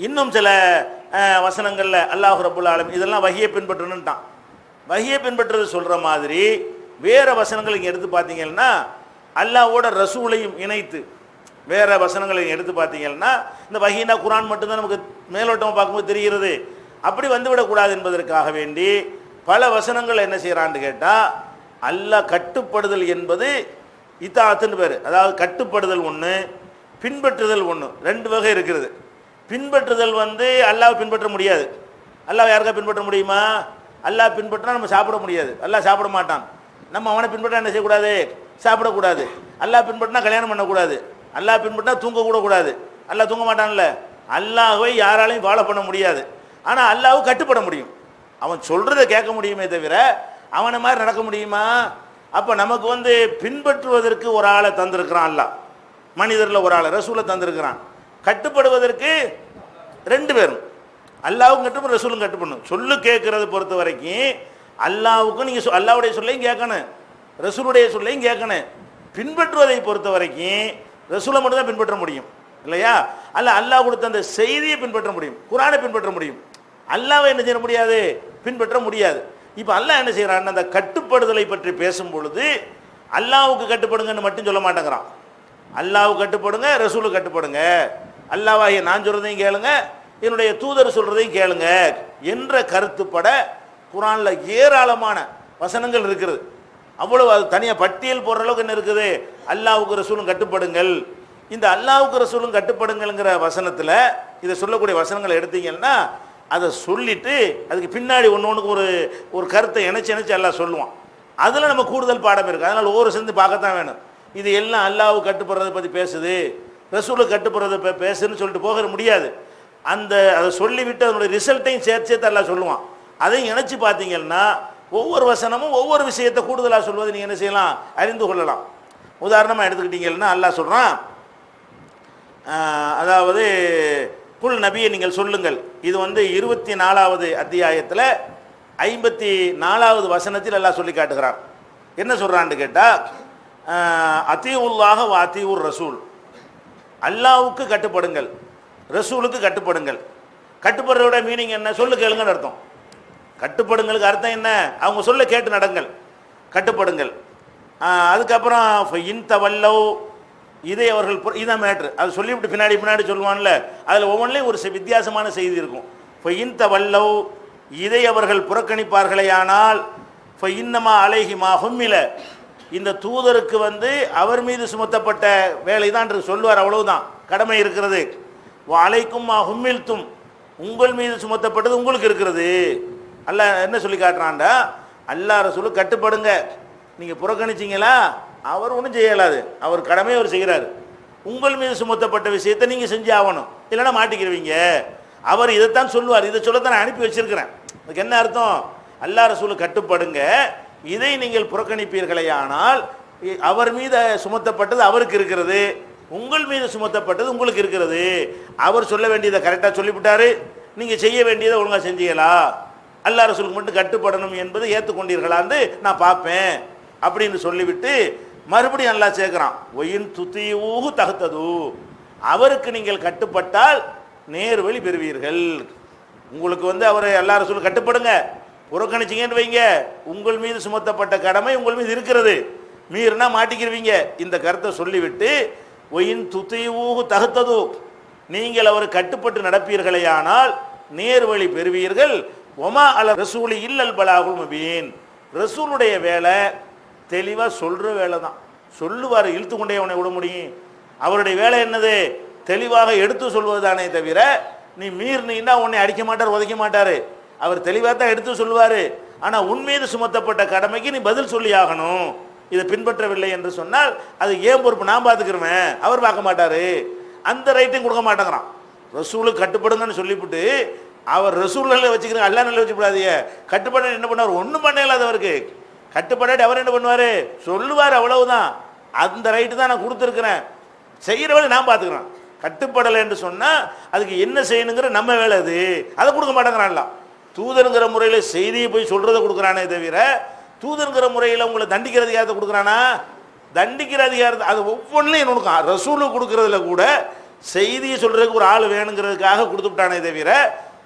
இன்னும் சில வசனங்களில் அல்லாஹ் ரப்புல் ஆலமீன் இதெல்லாம் வஹியை பின்பற்றணுன்ட்டான். வஹியை பின்பற்றுறது சொல்கிற மாதிரி வேறு வசனங்கள் இங்கே எடுத்து பார்த்தீங்கன்னா அல்லாஹ்வோட ரசூலையும் இணைத்து வேறு வசனங்களை எடுத்து பார்த்தீங்கன்னா, இந்த வஹீனா குரான் மட்டும்தான் நமக்கு மேலோட்டமாக பார்க்கும்போது தெரிகிறது. அப்படி வந்துவிடக்கூடாது என்பதற்காக வேண்டி பல வசனங்கள் என்ன செய்கிறான்னு கேட்டால், அல்லாஹ் கட்டுப்படுதல் என்பது இத்தாத்துன்னு பேர். அதாவது கட்டுப்படுதல் ஒன்று, பின்பற்றுதல் ஒன்று, ரெண்டு வகை இருக்கிறது. பின்பற்றுதல் வந்து அல்லாஹ் பின்பற்ற முடியாது. அல்லாஹ் யாருக்கா பின்பற்ற முடியுமா? அல்லாஹ் பின்பற்றினா நம்ம சாப்பிட முடியாது, அல்லாஹ் சாப்பிட மாட்டான். நம்ம அவனை பின்பற்றினா என்ன செய்யக்கூடாது? சாப்பிடக்கூடாது. அல்லாஹ் பின்பற்றினா கல்யாணம் பண்ணக்கூடாது, அல்லாஹ் பின்பற்றினா தூங்கக்கூட கூடாது. அல்லாஹ் தூங்க மாட்டான்ல. அல்லாஹ்வை யாராலையும் ஃபாலோ பண்ண முடியாது. ஆனால் அல்லாஹ்வை கட்டுப்பட முடியும். அவன் சொல்கிறத கேட்க முடியுமே தவிர அவனை மாதிரி நடக்க முடியுமா? அப்போ நமக்கு வந்து பின்பற்றுவதற்கு ஒரு ஆளை தந்திருக்கிறான் அல்லாஹ், மனிதரில் ஒரு ஆளை ரசூலை தந்திருக்கிறான். கட்டுப்படுவதற்கு ரெண்டு பேரும், அல்லாஹ்வுக்கும் கட்டுப்படும் ரசூலும் கட்டுப்படணும். சொல்லு கேட்கறதை பொறுத்த வரைக்கும் அல்லாஹ்வுக்கும் நீங்கள் அல்லாஹ்வுடைய சொல்லையும் கேட்கணும், ரசூலுடைய சொல்லையும் கேட்கணும். பின்பற்றுவதை பொறுத்த வரைக்கும் ரசூலை மட்டும் தான் பின்பற்ற முடியும் இல்லையா? அல்லாஹ் கொடுத்த அந்த செய்தியை பின்பற்ற முடியும், குர்ஆனை பின்பற்ற முடியும். அல்லாஹ்வை என்ன செய்ய முடியாது? பின்பற்ற முடியாது. இப்போ அல்லாஹ் என்ன செய்யறான்? அந்த கட்டுப்படுதலை பற்றி பேசும் பொழுது அல்லாஹ்வுக்கு கட்டுப்படுங்கன்னு மட்டும் சொல்ல மாட்டேங்கிறான். அல்லாஹ்வுக்கு கட்டுப்படுங்க, ரசூலுக்கு கட்டுப்படுங்க, அல்லாஹ்வாகிய நான் சொல்றதையும் கேளுங்க, என்னுடைய தூதர் சொல்றதையும் கேளுங்க என்ற கருத்துப்பட குர்ஆன்ல ஏராளமான வசனங்கள் இருக்கிறது. அவ்வளவு அது தனியாக பட்டியல் போடுற அளவுக்கு என்ன இருக்குது? அல்லாஹ்வுக்கு ரசூலும் கட்டுப்படுங்கள். இந்த அல்லாஹ்வுக்கு ரசூலும் கட்டுப்படுங்கள்ங்கிற வசனத்தில் இதை சொல்லக்கூடிய வசனங்களை எடுத்தீங்கன்னா அதை சொல்லிட்டு அதுக்கு பின்னாடி ஒன்று ஒரு ஒரு கருத்தை இணைச்சி எல்லாம் சொல்லுவான். அதில் நம்ம கூடுதல் பாடம் இருக்குது. அதனால் ஒவ்வொரு சேர்ந்து பார்க்கத்தான் வேணும். இது எல்லாம் அல்லாஹ்வுக்கு கட்டுப்படுறதை பற்றி பேசுது, ரசூலுக்கு கட்டுப்படுறதை பேசுன்னு சொல்லிட்டு போக முடியாது. அதை சொல்லிவிட்டு அதனுடைய ரிசல்ட்டையும் சேர்த்து அல்லாஹ் சொல்லுவான். அதையும் இணைச்சி பார்த்தீங்கன்னா ஒவ்வொரு வசனமும் ஒவ்வொரு விஷயத்தை கூடுதலாக சொல்வதை நீங்கள் என்ன செய்யலாம்? அறிந்து கொள்ளலாம். உதாரணமாக எடுத்துக்கிட்டீங்கன்னா அல்லாஹ் சொல்கிறான், அதாவது குல் நபியை நீங்கள் சொல்லுங்கள். இது வந்து 24வது அத்தியாயத்தில் 54வது வசனத்தில் அல்லாஹ் சொல்லி காட்டுகிறான். என்ன சொல்கிறான்னு கேட்டால், அத்தீஉல்லாஹ வ அத்தீஉர் ரசூல், அல்லாஹ்வுக்கு கட்டுப்படுங்கள், ரசூலுக்கு கட்டுப்படுங்கள். கட்டுப்படுறதோட மீனிங் என்ன? சொல்லு கேளுங்கன்னு அர்த்தம். கட்டுப்படுங்களுக்கு அர்த்தம் என்ன? அவங்க சொல்ல கேட்டு நடங்கள், கட்டுப்படுங்கள். அதுக்கப்புறம் இன் தவல்லவ், இதை அவர்கள், இதான் மேட்ரு. அது சொல்லிவிட்டு பின்னாடி சொல்லுவான்ல, அதில் ஒவ்வொன்றிலையும் ஒரு வித்தியாசமான செய்தி இருக்கும். இன் தவல்லவ், இதை அவர்கள் புறக்கணிப்பார்களே ஆனால் இன்னமா அலைஹிமா ஹும்மில, இந்த தூதருக்கு வந்து அவர் மீது சுமத்தப்பட்ட வேலை தான் சொல்லுவார், அவ்வளவுதான் கடமை இருக்கிறது. அலைக்கும் ஹும்மில்தும், உங்கள் மீது சுமத்தப்பட்டது உங்களுக்கு இருக்கிறது. அல்லாஹ் என்ன சொல்லி காட்டுறான்டா, அல்லாஹ் ரசூலுக்கு கட்டுப்படுங்க. நீங்கள் புறக்கணிச்சிங்களா அவர் ஒன்றும் செய்யலாது, அவர் கடமையை அவர் செய்கிறாரு. உங்கள் மீது சுமத்தப்பட்ட விஷயத்தை நீங்கள் செஞ்சு ஆகணும், இல்லைன்னா மாட்டிக்கிறவீங்க. அவர் இதைத்தான் சொல்லுவார், இதை சொல்லத்தான் நான் அனுப்பி வச்சிருக்கிறேன். அதுக்கு என்ன அர்த்தம்? அல்லாஹ் ரசூலுக்கு கட்டுப்படுங்க, இதை நீங்கள் புறக்கணிப்பீர்களே ஆனால் அவர் மீது சுமத்தப்பட்டது அவருக்கு இருக்கிறது, உங்கள் மீது சுமத்தப்பட்டது உங்களுக்கு இருக்கிறது. அவர் சொல்ல வேண்டியதை கரெக்டாக சொல்லிவிட்டாரு, நீங்கள் செய்ய வேண்டியதை ஒழுங்காக செஞ்சீங்களா, அல்லாஹ் ரசூலுக்கு மட்டும் கட்டுப்படணும் என்பதை ஏற்றுக்கொண்டீர்களான்னு நான் பார்ப்பேன் அப்படின்னு சொல்லிவிட்டு மறுபடியும் அல்லாஹ் சேர்க்கிறான், ஒயின் துதியூஹு தஹ்தது, அவருக்கு நீங்கள் கட்டுப்பட்டால் நேர்வழி பெறுவீர்கள். உங்களுக்கு அவர் அல்லாஹ் ரசூல் கட்டுப்படுங்க, புறக்கணிச்சிங்கன்னு வைங்க, உங்கள் மீது சுமத்தப்பட்ட கடமை உங்கள் மீது இருக்கிறது, மீறினா மாட்டிக்கிருவீங்க. இந்த கருத்தை சொல்லிவிட்டு ஒயின் துதியூஹு தஹ்தது, நீங்கள் அவர் கட்டுப்பட்டு நடப்பீர்களேயானால் நேர்வழி பெறுவீர்கள். ஒமா அல ரசூலி இல்லல் பலாகுல் முபீன், ரசூலுடைய வேலை தெளிவாக சொல்கிற வேலை தான். சொல்லுவார், இழுத்து கொண்டே அவனை விட முடியும். அவருடைய வேலை என்னது? தெளிவாக எடுத்து சொல்வது தானே தவிர நீ மீறினீன்னா உன்னை அடிக்க மாட்டார், உதைக்க மாட்டார். அவர் தெளிவாக தான் எடுத்து சொல்லுவார். ஆனால் உன் மீது சுமத்தப்பட்ட கடமைக்கு நீ பதில் சொல்லி ஆகணும். இதை பின்பற்றவில்லை என்று சொன்னால் அது ஏன் பொறுப்பு, நான் பார்த்துக்கிறேன், அவர் பார்க்க மாட்டார். அந்த ரைட்டையும் கொடுக்க மாட்டேங்கிறான். ரசூலுக்கு கட்டுப்படுங்கன்னு சொல்லிவிட்டு அவர் ரசூல் நல்ல வச்சுக்கிறேன், அல்லா நல்ல வச்சுக்கூடாதிய. கட்டுப்பட என்ன பண்ணுவார்? ஒன்றும் பண்ண இல்லாதவருக்கு கட்டுப்படாட்டி அவர் என்ன பண்ணுவார்? சொல்லுவார், அவ்வளவுதான். அந்த ரைட்டு தான் நான் கொடுத்துருக்கிறேன், செய்கிறவளை நான் பார்த்துக்கிறேன். கட்டுப்படலை என்று சொன்னால் அதுக்கு என்ன செய்யணுங்கிற நம்ம வேலை, அது அதை கொடுக்க மாட்டேங்கிறான்ல. தூதருங்கிற முறையில் செய்தியை போய் சொல்கிறத கொடுக்குறானே தவிர தூதருங்கிற முறையில் உங்களை தண்டிக்கிற அதிகாரத்தை கொடுக்குறானா? தண்டிக்கிற அதிகாரத்தை அது ஒவ்வொன்றிலையும் நுணுக்கம். ரசூலுக்கு கொடுக்கறதுல கூட செய்தியை சொல்கிறதுக்கு ஒரு ஆள் வேணுங்கிறதுக்காக கொடுத்துட்டானே தவிர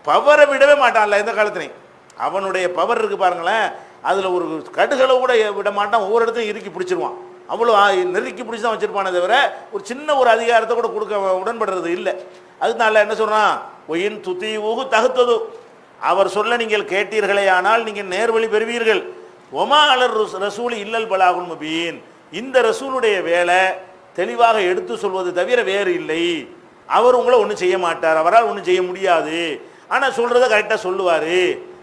பவரை விடவே மாட்டான்ல எந்த காலத்துலையும். அவனுடைய பவர் இருக்குது பாருங்களேன், அதில் ஒரு கடுகளை கூட விட மாட்டான், ஒவ்வொரு இடத்தையும் இறுக்கி பிடிச்சிருவான். அவ்வளோ நெருக்கி பிடிச்சி தான் வச்சிருப்பானே தவிர ஒரு சின்ன ஒரு அதிகாரத்தை கூட கொடுக்க உடன்படுறது இல்லை. அதனால என்ன சொல்கிறான்? ஒயின் துதியூஹு தஹ்தது, அவர் சொல்ல நீங்கள் கேட்டீர்களே ஆனால் நீங்கள் நேர்வழி பெறுவீர்கள். ஒமா அலர் ரசூல் இல்லல் பலாகுல் முபீன், இந்த ரசூலுடைய வேலை தெளிவாக எடுத்து சொல்வது தவிர வேறு இல்லை. அவர் உங்களை ஒன்றும் செய்ய மாட்டார், அவரால் ஒன்றும் செய்ய முடியாது. ஆனால் சொல்கிறத கரெக்டாக சொல்லுவார்.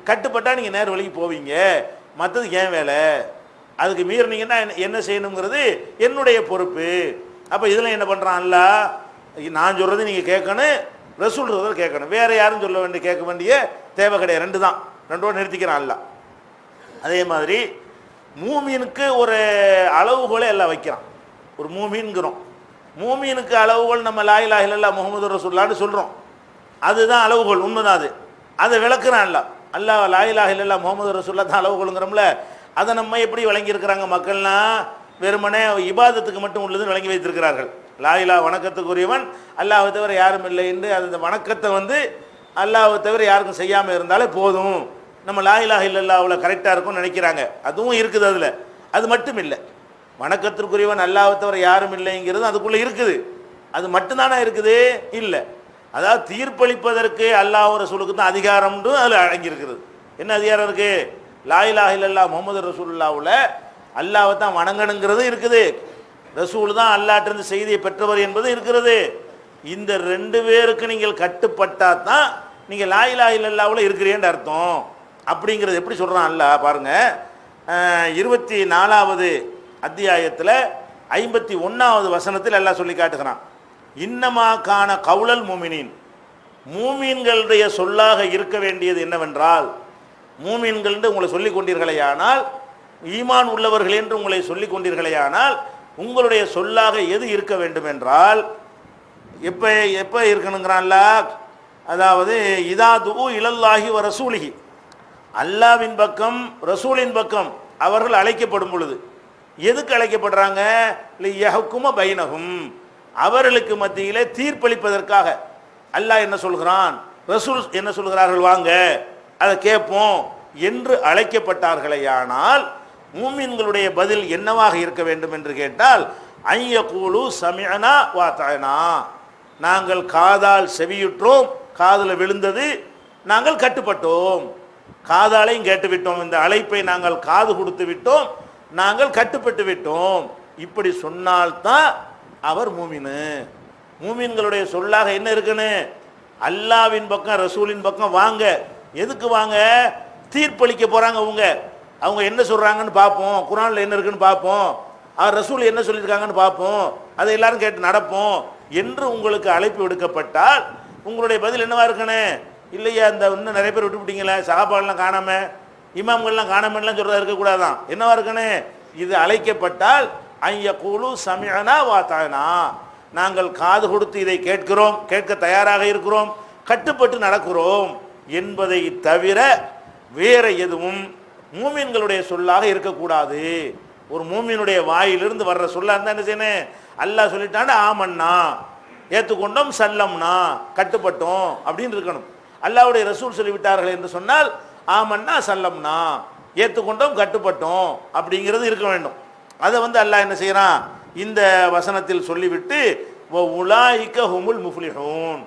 கட்டுப்பட்டால் நீங்கள் நேர் வழிக்கு போவீங்க, மற்றது ஏன் வேலை? அதுக்கு மீறினீங்கன்னா என்ன செய்யணுங்கிறது என்னுடைய பொறுப்பு. அப்போ இதில் என்ன பண்ணுறான்? அல்ல நான் சொல்கிறது நீங்கள் கேட்கணும், ரசூல் சொல்கிறத கேட்கணும், வேறு யாரும் சொல்ல வேண்டிய கேட்க வேண்டிய தேவை கிடையாது. ரெண்டு தான், ரெண்டோடு நிறுத்திக்கிறான் அல்ல. அதே மாதிரி மூமீனுக்கு ஒரு அளவுகோலை எல்லாம் வைக்கிறான். ஒரு மூமீன்கிறோம், மூமீனுக்கு அளவுகோல் நம்ம லா இலாஹ இல்லல்லாஹ் முஹம்மது ரசூலுல்லாஹ்னு சொல்கிறோம், அதுதான் அளவுகோல், உண்மைதான். அதை விளக்குறான் அல்ல. அல்லாஹ் லா இலாஹ இல்லல்லாஹ் முஹம்மது ரசூலுல்லாஹ் தான் அளவுகோலுங்கிறோம்ல. அதை நம்ம எப்படி வழங்கியிருக்கிறாங்க? மக்கள்லாம் வெறுமனே இபாதத்துக்கு மட்டும் உள்ளதுன்னு வழங்கி வைத்திருக்கிறார்கள். லா இலாஹ் வணக்கத்துக்குரியவன் அல்லாஹ்வை தவிர யாரும் இல்லை என்று அந்த வணக்கத்தை அல்லாஹ்வை தவிர யாருக்கும் செய்யாமல் இருந்தாலே போதும், நம்ம லா இலாஹ இல்லல்லாஹ் அவ்வளோ கரெக்டாக இருக்கும்னு நினைக்கிறாங்க. அதுவும் இருக்குது அதில். அது மட்டும் இல்லை, வணக்கத்திற்குரியவன் அல்லாஹ்வை தவிர யாரும் இல்லைங்கிறது அதுக்குள்ளே இருக்குது. அது மட்டும்தானே இருக்குது? இல்லை. அதாவது தீர்ப்பளிப்பதற்கு அல்லாஹ் ரசூலுக்கு தான் அதிகாரம்னு அதில் அடங்கியிருக்கிறது. என்ன அதிகாரம் இருக்குது? லா இலாஹ இல்லல்லாஹ் முஹம்மது ரசூலுல்லாஹ்வுல அல்லாஹ்வை தான் வணங்கணுங்கிறது இருக்குது, ரசூல் தான் அல்லாஹ்ட்டிருந்து செய்தியை பெற்றவர் என்பது இருக்கிறது. இந்த ரெண்டு பேருக்கு நீங்கள் கட்டுப்பட்டால் தான் நீங்கள் லா இலாஹ இல்லல்லாஹ்வுல இருக்கிறீன்னு அர்த்தம். அப்படிங்கிறது எப்படி சொல்கிறான் அல்லாஹ் பாருங்க. 24வது அத்தியாயத்தில் 51வது வசனத்தில் அல்லாஹ் சொல்லி காட்டுகிறான். இன்னமா கான கவுலல் மூமினின், மூமீன்களுடைய சொல்லாக இருக்க வேண்டியது என்னவென்றால், மூமீன்கள் என்று உங்களை சொல்லிக் கொண்டீர்களேயானால், ஈமான் உள்ளவர்கள் என்று உங்களை சொல்லிக் கொண்டீர்களேயானால், உங்களுடைய சொல்லாக எது இருக்க வேண்டும் என்றால், எப்போ எப்போ இருக்கணுங்கிறான்ல, அதாவது இதா துஉ இலல்லாஹி வ ரசூலிஹி, அல்லாவின் பக்கம் ரசூலின் பக்கம் அவர்கள் அழைக்கப்படும் பொழுது, எதுக்கு அழைக்கப்படுறாங்க? லியஹ்கும பைனஹும், அவர்களுக்கு மத்தியிலே தீர்ப்பளிப்பதற்காக. அல்லாஹ் என்ன சொல்கிறான், ரசூல் என்ன சொல்கிறார்கள், வாங்க அதை கேட்போம் என்று அழைக்கப்பட்டார்களேயானால் மூமின்களுடைய பதில் என்னவாக இருக்க வேண்டும் என்று கேட்டால், ஐயகூலு சமிஅனா வ அத்தஅனா, நாங்கள் காதால் செவியுற்றோம், காதில் விழுந்தது, நாங்கள் கட்டுப்பட்டோம், காதாலையும் கேட்டுவிட்டோம், இந்த அழைப்பை நாங்கள் காது கொடுத்து விட்டோம், நாங்கள் கட்டுப்பட்டு விட்டோம். இப்படி சொன்னால்தான் அவர் மூமினு. மூமின்களுடைய சொல்லாக என்ன இருக்குன்னு, அல்லாவின் பக்கம் ரசூலின் பக்கம் வாங்க. எதுக்கு வாங்க? தீர்ப்பளிக்க போகிறாங்க. அவங்க என்ன சொல்கிறாங்கன்னு பார்ப்போம், குர்ஆனில் என்ன இருக்குன்னு பார்ப்போம், ரசூல் என்ன சொல்லியிருக்காங்கன்னு பார்ப்போம், அதை எல்லாரும் கேட்டு நடப்போம் என்று உங்களுக்கு அழைப்பு விடுக்கப்பட்டால் உங்களுடைய பதில் என்னவா இருக்குன்னு, இல்லையா இந்த இன்னும் நிறைய பேர் விட்டுவிட்டீங்களே, சஹாபாக்கள்லாம் காணாம, இமாம்கள்லாம் காணாமலாம் சொல்கிறதா இருக்கக்கூடாதான். என்னவா இருக்குன்னு, இது அழைக்கப்பட்டால் ஐயகூலு சமிஅனா வ அத்தஅனா, நாங்கள் காது கொடுத்து இதை கேட்கிறோம், கேட்க தயாராக இருக்கிறோம், கட்டுப்பட்டு நடக்கிறோம் என்பதை தவிர வேற எதுவும் மூமின்களுடைய சொல்லாக இருக்கக்கூடாது. ஒரு மூமினுடைய வாயிலிருந்து வர்ற சொல்லா இருந்தால் என்ன செய்யணும்? அல்லாஹ் சொல்லிட்டான்னு ஆமன்னா, ஏற்றுக்கொண்டோம், சல்லம்னா, கட்டுப்பட்டோம் அப்படின்னு இருக்கணும். அல்லாஹ்வுடைய ரசூல் சொல்லிவிட்டார்கள் என்று சொன்னால் ஆமன்னா சல்லம்னா, ஏற்றுக்கொண்டோம் கட்டுப்பட்டோம் அப்படிங்கிறது இருக்க வேண்டும். அதை அல்லாஹ் என்ன செய்யறான், இந்த வசனத்தில் சொல்லிவிட்டு உலாயிக ஹுமுல் முஃப்லிஹூன்,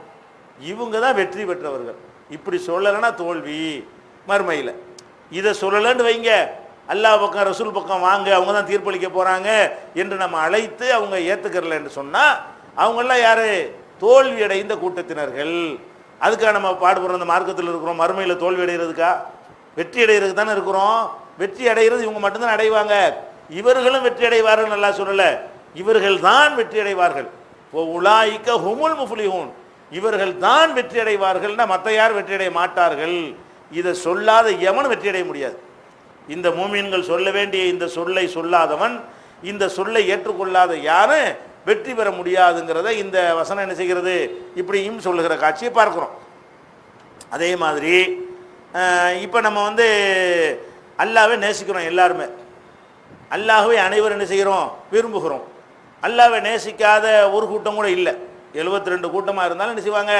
இவங்க தான் வெற்றி பெற்றவர்கள். இப்படி சொல்லலைன்னா தோல்வி மறுமையில். இதை சொல்லலன்னு வைங்க, அல்லாஹ் பக்கம் ரசூல் பக்கம் வாங்க, அவங்க தான் தீர்ப்பளிக்க போறாங்க என்று நம்ம அழைத்து அவங்க ஏத்துக்கறல என்று சொன்னா அவங்கெல்லாம் யாரு, தோல்வி அடைந்த கூட்டத்தினர்கள். அதுக்காக நம்ம பாடுபடுற அந்த மார்க்கத்தில் இருக்கிறோம். மறுமையில் தோல்வி அடைகிறதுக்கா? வெற்றி அடைகிறதுக்கு தானே இருக்கிறோம். வெற்றி அடைகிறது இவங்க மட்டும்தான் அடைவாங்க, இவர்களும் வெற்றி அடைவார்கள் நல்லா சொல்லல, இவர்கள் தான் வெற்றி அடைவார்கள். உலாயிக ஹுமுல் முஃப்லிஹூன், இவர்கள் தான் வெற்றி அடைவார்கள்னா மற்ற யார் வெற்றி அடைய மாட்டார்கள். இதை சொல்லாத எவனும் வெற்றி அடைய முடியாது. இந்த மூமின்கள் சொல்ல வேண்டிய இந்த சொல்லை சொல்லாதவன், இந்த சொல்லை ஏற்றுக்கொள்ளாத யாரும் வெற்றி பெற முடியாதுங்கிறத இந்த வசனம் என்ன செய்கிறது, இப்படியும் சொல்லுகிற காட்சியை பார்க்கிறோம். அதே மாதிரி இப்போ நம்ம அல்லாஹ்வை நேசிக்கிறோம் எல்லாருமே. அல்லாஹ்வை அனைவரும் என்ன செய்கிறோம், விரும்புகிறோம். அல்லாஹ்வை நேசிக்காத ஒரு கூட்டம் கூட இல்லை. 72 கூட்டமாக இருந்தாலும் என்ன செய்வாங்க,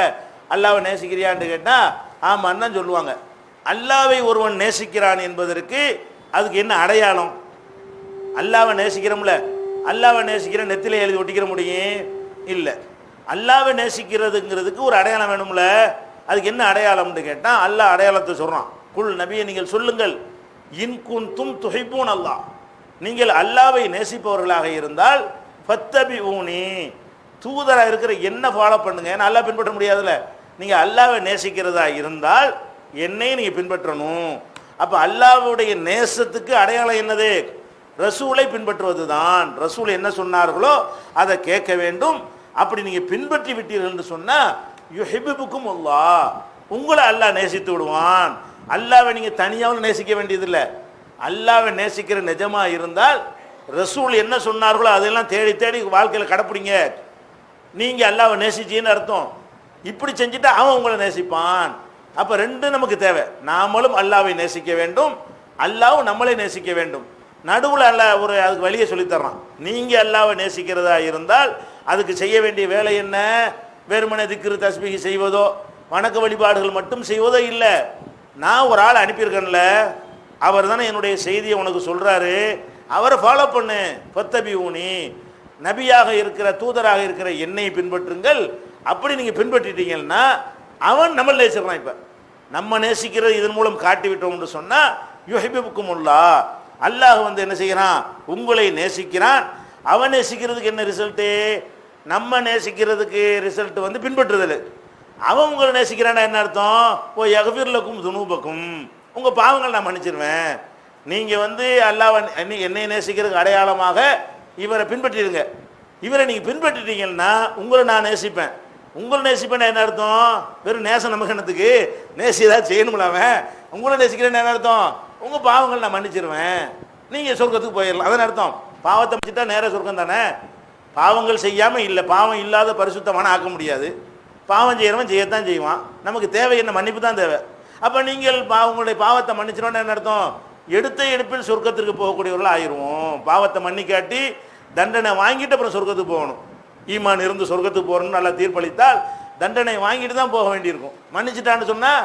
அல்லாஹ்வை நேசிக்கிறியான்னு கேட்டால் ஆமான்னு தான் சொல்லுவாங்க. அல்லாஹ்வை ஒருவன் நேசிக்கிறான் என்பதற்கு அதுக்கு என்ன அடையாளம்? அல்லாஹ்வை நேசிக்கிறோம்ல, அல்லாஹ்வை நேசிக்கிற நெத்திலே எழுதி ஒட்டிக்கிற முடியும் இல்லை. அல்லாஹ்வை நேசிக்கிறதுங்கிறதுக்கு ஒரு அடையாளம் வேணும்ல, அதுக்கு என்ன அடையாளம்னு கேட்டால் அல்லாஹ் அடையாளத்தை சொல்கிறான். குல் நபியை நீங்கள் சொல்லுங்கள், இன் குன்தும் துஹிப்பூன் அல்லாஹ், நீங்கள் அல்லாஹ்வை நேசிப்பவர்களாக இருந்தால் ஃபத்தபிஊனி, தூதராக இருக்கிற என்ன ஃபாலோ பண்ணுங்க. ஏன்னா அல்லாஹ் பின்பற்ற முடியாதுல்ல. நீங்கள் அல்லாஹ்வை நேசிக்கிறதா இருந்தால் என்னை நீங்கள் பின்பற்றணும். அப்போ அல்லாஹ்வுடைய நேசத்துக்கு அடையாளம் என்னது, ரசூலை பின்பற்றுவது தான். ரசூல் என்ன சொன்னார்களோ அதை கேட்க வேண்டும். அப்படி நீங்கள் பின்பற்றி விட்டீர்கள் என்று சொன்னால் யுஹிப்புக்கும் அல்லாஹ், உங்களை அல்லாஹ் நேசித்து விடுவான். அல்லாஹ்வை நீங்கள் தனியாகவும் நேசிக்க வேண்டியதில்லை. அல்லாஹ்வை நேசிக்கிற நிஜமா இருந்தால் ரசூல் என்ன சொன்னார்களோ அதெல்லாம் தேடி தேடி வாழ்க்கையில் கடைப்பிடிங்க. நீங்கள் அல்லாஹ்வை நேசிச்சின்னு அர்த்தம். இப்படி செஞ்சுட்டா அவன் உங்களை நேசிப்பான். அப்போ ரெண்டும் நமக்கு தேவை. நாமளும் அல்லாஹ்வை நேசிக்க வேண்டும், அல்லாஹ்வும் நம்மளை நேசிக்க வேண்டும். நடுவில் அல்லாஹ் அதுக்கு வழியை சொல்லித்தர்றான். நீங்கள் அல்லாஹ்வை நேசிக்கிறதா இருந்தால் அதுக்கு செய்ய வேண்டிய வேலை என்ன, வெறுமனே திக்ரு தஸ்பீஹ் செய்வதோ வணக்க வழிபாடுகள் மட்டும் செய்வதோ இல்லை. நான் ஒரு ஆள் அனுப்பியிருக்கேன்ல, அவர் தானே என்னுடைய செய்தியை உனக்கு சொல்கிறாரு, அவரை ஃபாலோ பண்ணு. ஃபத்தபிஊனி, நபியாக இருக்கிற தூதராக இருக்கிற என்னை பின்பற்றுங்கள். அப்படி நீங்கள் பின்பற்றிட்டீங்கன்னா அவன் நம்ம நேசிக்கிறான். இப்போ நம்ம நேசிக்கிறது இதன் மூலம் காட்டி விட்டோம்னு சொன்னால் யுஹிப்புக்குமுல்லாஹ், அல்லாஹ் என்ன செய்கிறான், உங்களை நேசிக்கிறான். அவன் நேசிக்கிறதுக்கு என்ன ரிசல்ட்டு, நம்ம நேசிக்கிறதுக்கு ரிசல்ட் பின்பற்றுதல். அவன் உங்களை நேசிக்கிறான்னா என்ன அர்த்தம், ஓ யக்ஃபிர்லக்கும் துனூபக்கும், உங்கள் பாவங்கள் நான் மன்னிச்சிருவேன். நீங்கள் அல்லாஹ் என்னை நேசிக்கிறதுக்கு அடையாளமாக இவரை பின்பற்றிடுங்க. இவரை நீங்கள் பின்பற்றிட்டீங்கன்னா உங்களை நான் நேசிப்பேன். உங்களை நேசிப்பேன் என்ன அர்த்தம், வெறும் நேசம் நமக்கு என்னத்துக்கு, நேசி ஏதாவது செய்யணும்லாம. உங்களை நேசிக்கிறேன்னு என்ன அர்த்தம், உங்கள் பாவங்கள் நான் மன்னிச்சிருவேன், நீங்கள் சொர்க்கத்துக்கு போயிடலாம். அதன் அர்த்தம். பாவத்தை மன்னிச்சிட்டா நேர சொர்க்கம் தானே. பாவங்கள் செய்யாமல் இல்லை, பாவம் இல்லாத பரிசுத்தமான ஆக்க முடியாது. பாவம் செய்கிறவன் செய்யத்தான் செய்வான். நமக்கு தேவை என்ன, மன்னிப்பு தான் தேவை. அப்போ நீங்கள் உங்களுடைய பாவத்தை மன்னிச்சிடணும்னு என்ன அர்த்தம், எடுத்த எடுப்பில் சொர்க்கத்திற்கு போகக்கூடியவர்கள் ஆயிடுவோம். பாவத்தை மன்னிக்காட்டி தண்டனை வாங்கிட்டு அப்புறம் சொர்க்கத்துக்கு போகணும். ஈமான் இருந்து சொர்க்கத்துக்கு போகணும்னு நல்லா தீர்ப்பளித்தால் தண்டனை வாங்கிட்டு தான் போக வேண்டியிருக்கும். மன்னிச்சிட்டான்னு சொன்னால்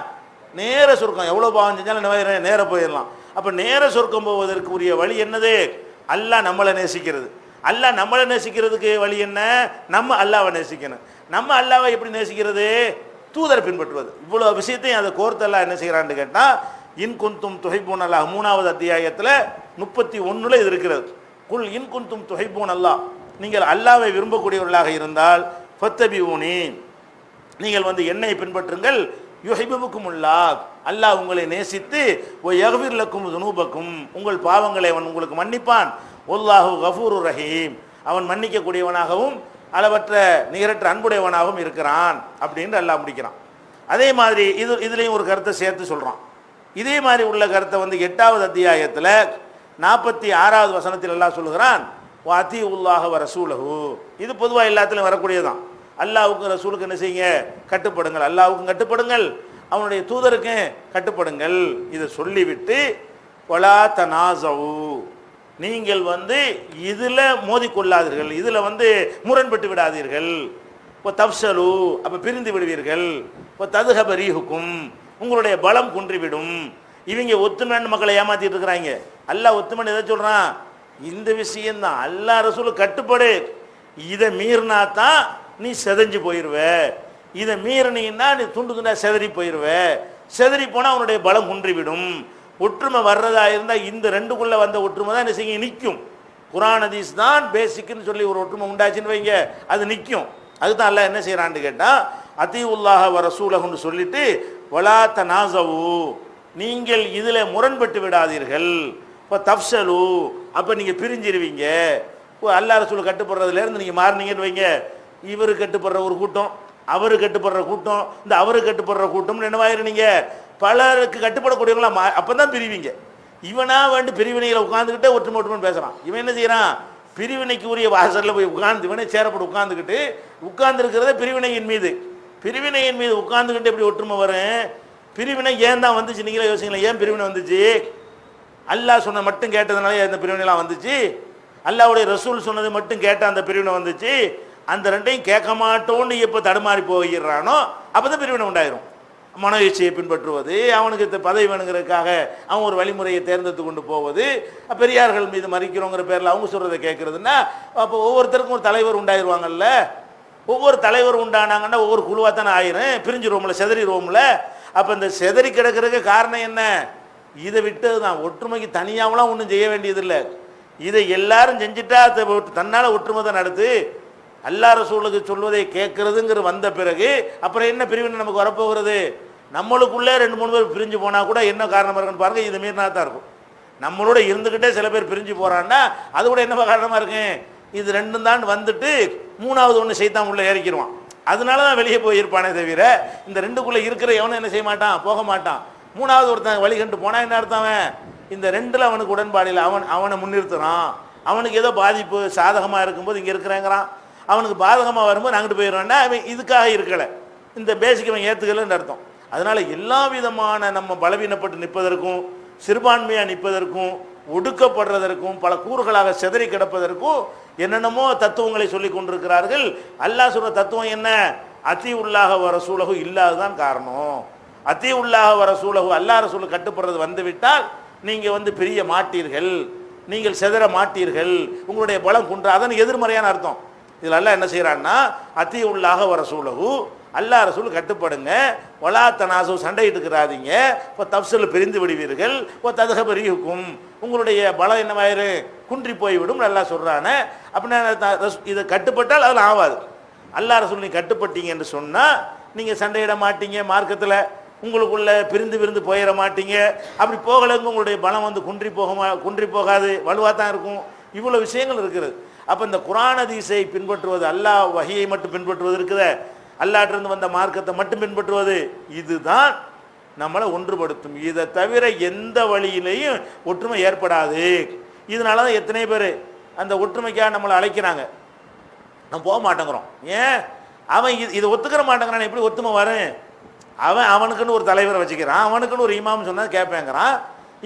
நேர சொர்க்கம், எவ்வளோ பாவம் செஞ்சாலும் நேர போயிடலாம். அப்போ நேர சொர்க்கம் போவதற்கு உரிய வழி என்னது, அல்லாஹ் நம்மளை நேசிக்கிறது. அல்லாஹ் நம்மளை நேசிக்கிறதுக்கு வழி என்ன, நம்ம அல்லாஹ்வை நேசிக்கணும். நம்ம அல்லாஹ்வை எப்படி நேசிக்கிறது, தூதரை பின்பற்றுவது. இவ்வளோ விஷயத்தையும் அதை கோர்த்தெல்லாம் என்ன செய்கிறான்னு கேட்டால் இன் குந்தும் துஹிப்பூன் அல்லாஹ் 3வது அத்தியாயத்தில் 31 இது இருக்கிறது. குல் இன் குந்தும் துஹிப்பூன் அல்லாஹ், நீங்கள் அல்லாஹ்வை விரும்பக்கூடியவர்களாக இருந்தால் ஃபத்தபிஊனி, நீங்கள் என்னை பின்பற்றுங்கள். யுஹிப்புக்குமுல்லாஹ், அல்லாஹ் உங்களை நேசித்து ஓ யக்ஃபிர்லக்கும் துனூபக்கும், உங்கள் பாவங்களை அவன் உங்களுக்கு மன்னிப்பான். வல்லாஹு கஃபூருர் ரஹீம், அவன் மன்னிக்கக்கூடியவனாகவும் அளவற்ற நிகரற்ற அன்புடையவனாகவும் இருக்கிறான் அப்படின்னு அல்லாஹ் முடிக்கிறான். அதே மாதிரி இதுலேயும் ஒரு கருத்தை சேர்த்து சொல்கிறான். இதே மாதிரி உள்ள கருத்தை 8வது அத்தியாயத்தில் 46வது வசனத்தில் அல்லாஹ் சொல்லுகிறான், வாத்தி உல்லாஹ வ ரசூலஹு. இது பொதுவாக எல்லாத்துலையும் வரக்கூடியதான். அல்லாஹ்வுக்கு ரசூலுக்கு என்ன செய்யுங்க, கட்டுப்படுங்கள். அல்லாஹ்வுக்கும் கட்டுப்படுங்கள், அவனுடைய தூதருக்கும் கட்டுப்படுங்கள். இதை சொல்லிவிட்டு வலா தனாஸவு, நீங்கள் இதில் மோதிக்கொள்ளாதீர்கள், இதில் முரண்பட்டு விடாதீர்கள். இப்போ தப்சலு அப்போ பிரிந்து விடுவீர்கள், இப்போ ததுஹப ரீஹுக்கும் உங்களுடைய பலம் குன்றிவிடும். இவங்க ஒத்துமைன்னு மக்களை ஏமாத்திட்டு இருக்கிறாங்க. அல்லாஹ் ஒத்துமைன்னு எதை சொல்றான்? இந்த விஷயம்தான். அல்லாஹ் ரசூல் கட்டுப்படு, இதை மீறினா தான் நீ செதஞ்சு போயிடுவ, இதை மீறினீன்னா நீ துண்டு துண்டா செதறி போயிடுவ, செதறி போனால் அவனுடைய பலம் குன்றிவிடும். ஒற்றுமை வர்றதா இருந்தால் இந்த ரெண்டுக்குள்ள வந்த ஒற்றுமை தான் என்ன செய்ய நிற்கும். குர்ஆன் ஹதீஸ் தான் பேசிக்குன்னு சொல்லி ஒரு ஒற்றுமை உண்டாச்சுன்னு வைங்க, அது நிற்கும். அதுதான் அல்லாஹ் என்ன செய்யறான்னு கேட்டால் அத்தீஉல்லாஹ வ ரசூலஹுன்னு சொல்லிட்டு வலா தனாஸவு நீங்கள் இதில் முரண்பட்டு விடாதீர்கள், இப்போ தப்சலு அப்போ நீங்கள் பிரிஞ்சிருவீங்க. இப்போ அல்லாஹ் ரசூல் கட்டுப்படுறதுலேருந்து நீங்கள் மாறினீங்கன்னு வைங்க, இவர் கட்டுப்படுற ஒரு கூட்டம், அவரு கட்டுப்படுற கூட்டம், இந்த அவரு கட்டுப்படுற கூட்டம்னு என்னவாயிருந்தீங்க, பலருக்கு கட்டுப்படக்கூடியவங்களா அப்போ தான் பிரிவீங்க. இவனா வந்து பிரிவினைகளை உட்காந்துக்கிட்டே ஒற்றுமை ஒற்றுமைன்னு பேசுகிறான். இவன் என்ன செய்யறான்? பிரிவினைக்கு உரிய வாசலில் போய் உட்கார்ந்து இவனே சேரப்பட்டு உட்காந்துக்கிட்டு உட்கார்ந்துருக்கிறத பிரிவினையின் மீது உட்காந்துக்கிட்டு எப்படி ஒற்றுமை வரும்? பிரிவினை ஏன் தான் வந்துச்சு நீங்களே யோசிங்களேன். ஏன் பிரிவினை வந்துச்சு? அல்லாஹ் சொன்ன மட்டும் கேட்டதுனால அந்த பிரிவினைலாம் வந்துச்சு. அல்லாஹ்வுடைய ரசூல் சொன்னது மட்டும் கேட்ட அந்த பிரிவினை வந்துச்சு. அந்த ரெண்டையும் கேட்க மாட்டோன்னு எப்போ தடுமாறி போயிடுறானோ அப்போ தான் பிரிவினை உண்டாயிரும். மன இச்சையை பின்பற்றுவது, அவனுக்கு பதவி வேணுங்கிறதுக்காக அவன் ஒரு வழிமுறையை தேர்ந்தெடுத்து கொண்டு போவது, பெரியார்கள் மீது மறிக்கிறோங்கிற பேரில் அவங்க சொல்கிறத கேட்குறதுன்னா அப்போ ஒவ்வொருத்தருக்கும் ஒரு தலைவர் உண்டாயிருவாங்கல்ல. ஒவ்வொரு தலைவர் உண்டானாங்கன்னா ஒவ்வொரு குழுவாக தானே ஆயிரும், பிரிஞ்சிருவோம்ல, செதறிடுவோம்ல. அப்போ இந்த செதறி கிடக்கிறதுக்கு காரணம் என்ன? இதை விட்டது தான். ஒற்றுமைக்கு தனியாகலாம் ஒன்றும் செய்ய வேண்டியதில்லை. இதை எல்லாரும் செஞ்சுட்டா தன்னால் ஒற்றுமை தான் நடத்து. அல்லாஹ் ரசூலுக்கு சொல்வதை கேட்கறதுங்கிற வந்த பிறகு அப்புறம் என்ன பிரிவினை நமக்கு வரப்போகிறது? நம்மளுக்குள்ளே 2-3 பேர் பிரிஞ்சு போனால் கூட என்ன காரணமாக இருக்குன்னு பாருங்க, இது மீறினா தான் இருக்கும். நம்மளோட இருந்துக்கிட்டே சில பேர் பிரிஞ்சு போகிறான்னா அது கூட என்ன காரணமாக இருக்கு? இது ரெண்டும் தான் வந்துட்டு மூணாவது ஒன்று செய்தான் உள்ளே ஏறிக்கிடுவான். அதனால தான் வெளியே போயிருப்பானே தவிர இந்த ரெண்டுக்குள்ளே இருக்கிற எவனும் என்ன செய்ய மாட்டான், போக மாட்டான். மூணாவது ஒருத்தன் வழிகண்டு போனால் என்ன அர்த்தம்? இந்த ரெண்டில் அவனுக்கு உடன்பாடு இல்லை, அவனை முன்னிறுத்துறான். அவனுக்கு ஏதோ பாதிப்பு சாதகமாக இருக்கும்போது இங்கே இருக்கிறேங்கிறான், அவனுக்கு பாதகமாக வரும்போது அங்கிட்டு போயிடுவான்னா அவன் இதுக்காக இருக்கலை, இந்த பேசிக் அவன் ஏற்றுக்கலன்னு அர்த்தம். அதனால் எல்லா விதமான நம்ம பலவீனப்பட்டு நிற்பதற்கும், சிறுபான்மையாக நிற்பதற்கும், ஒடுக்கப்படுறதற்கும், பல கூறுகளாக செதறி கிடப்பதற்கும் என்னென்னமோ தத்துவங்களை சொல்லி கொண்டிருக்கிறார்கள். அல்லாஹ் சொல்ற தத்துவம் என்ன? அத்தீஉல்லாஹ வ ரசூலஹு இல்லாததான் காரணம். அத்தீஉல்லாஹ வ ரசூலஹு அல்லாஹ் ரசூல் கட்டுப்படுறது வந்துவிட்டால் நீங்கள் பிரிய மாட்டீர்கள், நீங்கள் செதற மாட்டீர்கள், உங்களுடைய பலம் குன்றாதன்னு எதிர்மறையான அர்த்தம். இதில் அல்லாஹ் என்ன செய்கிறான்னா அத்தீஉல்லாஹ வ ரசூலஹு அல்லாஹ் ரசூல் கட்டுப்படுங்க, வலா தனாசு சண்டையிட்டு இருக்கிறாதீங்க, இப்போ தப்சல் பிரிந்து விடுவீர்கள், இப்போ ததுஹப ரீஹுக்கும் உங்களுடைய பலம் என்னவாயிரு குன்றி போய்விடும் அல்லாஹ் சொல்கிறானே. அப்படின்னா இதை கட்டுப்பட்டால் அதில் ஆகாது. அல்லாஹ் ரசூல் நீ கட்டுப்பட்டீங்க என்று சொன்னால் நீங்கள் சண்டையிட மாட்டீங்க, மார்க்கத்தில் உங்களுக்குள்ள பிரிந்து போயிட மாட்டீங்க. அப்படி போகலைங்க உங்களுடைய பலம் குன்றி போகாது, வலுவாக தான் இருக்கும். இவ்வளோ விஷயங்கள் இருக்கிறது. அப்போ இந்த குர்ஆன் ஹதீஸை பின்பற்றுவது, அல்லாஹ் வஹியை மட்டும் பின்பற்றுவது இருக்குதே, அல்லாஹ்விலிருந்து வந்த மார்க்கத்தை மட்டும் பின்பற்றுவது, இதுதான் நம்மளை ஒன்றுபடுத்தும். இதை தவிர எந்த வழியிலையும் ஒற்றுமை ஏற்படாது. இதனால தான் எத்தனை பேர் அந்த ஒற்றுமைக்காக நம்மளை அழைக்கிறாங்க, நம்ம போக மாட்டேங்கிறோம். ஏன்? அவன் இதை ஒத்துக்கிற மாட்டேங்கிறான். எப்படி ஒத்துமை வரும்? அவனுக்குன்னு ஒரு தலைவரை வச்சுக்கிறான், அவனுக்குன்னு ஒரு இமாம் சொன்னது கேட்பேங்கிறான்,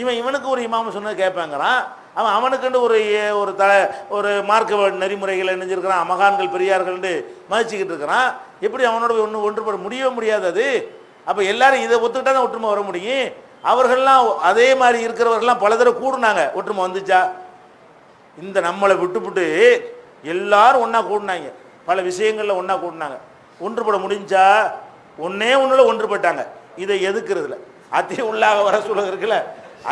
இவனுக்கு ஒரு இமாம் சொன்னது கேட்பேங்கிறான், அவனுக்குன்னு ஒரு மார்க்க நெறிமுறைகளை நினைஞ்சிருக்கிறான், மகான்கள் பெரியார்கள்னு மதிச்சுக்கிட்டு இருக்கிறான். எப்படி அவனோட ஒன்றுபட முடியவே முடியாது அது. அப்போ எல்லாரும் இதை ஒத்துக்கிட்டா தான் ஒற்றுமை வர முடியும். அவர்கள்லாம் அதே மாதிரி இருக்கிறவர்கள்லாம் பல தடவை கூடுனாங்க, ஒற்றுமை வந்துச்சா? இந்த நம்மளை விட்டுப்புட்டு எல்லாரும் ஒன்றா கூடினாங்க, பல விஷயங்களில் ஒன்றா கூடினாங்க, ஒன்றுபட முடிஞ்சா? ஒன்றில் ஒன்றுபட்டாங்க. இதை எதுக்குறதுல அத்தீஉல்லாஹ வ ரசூலஹு இருக்குல்ல,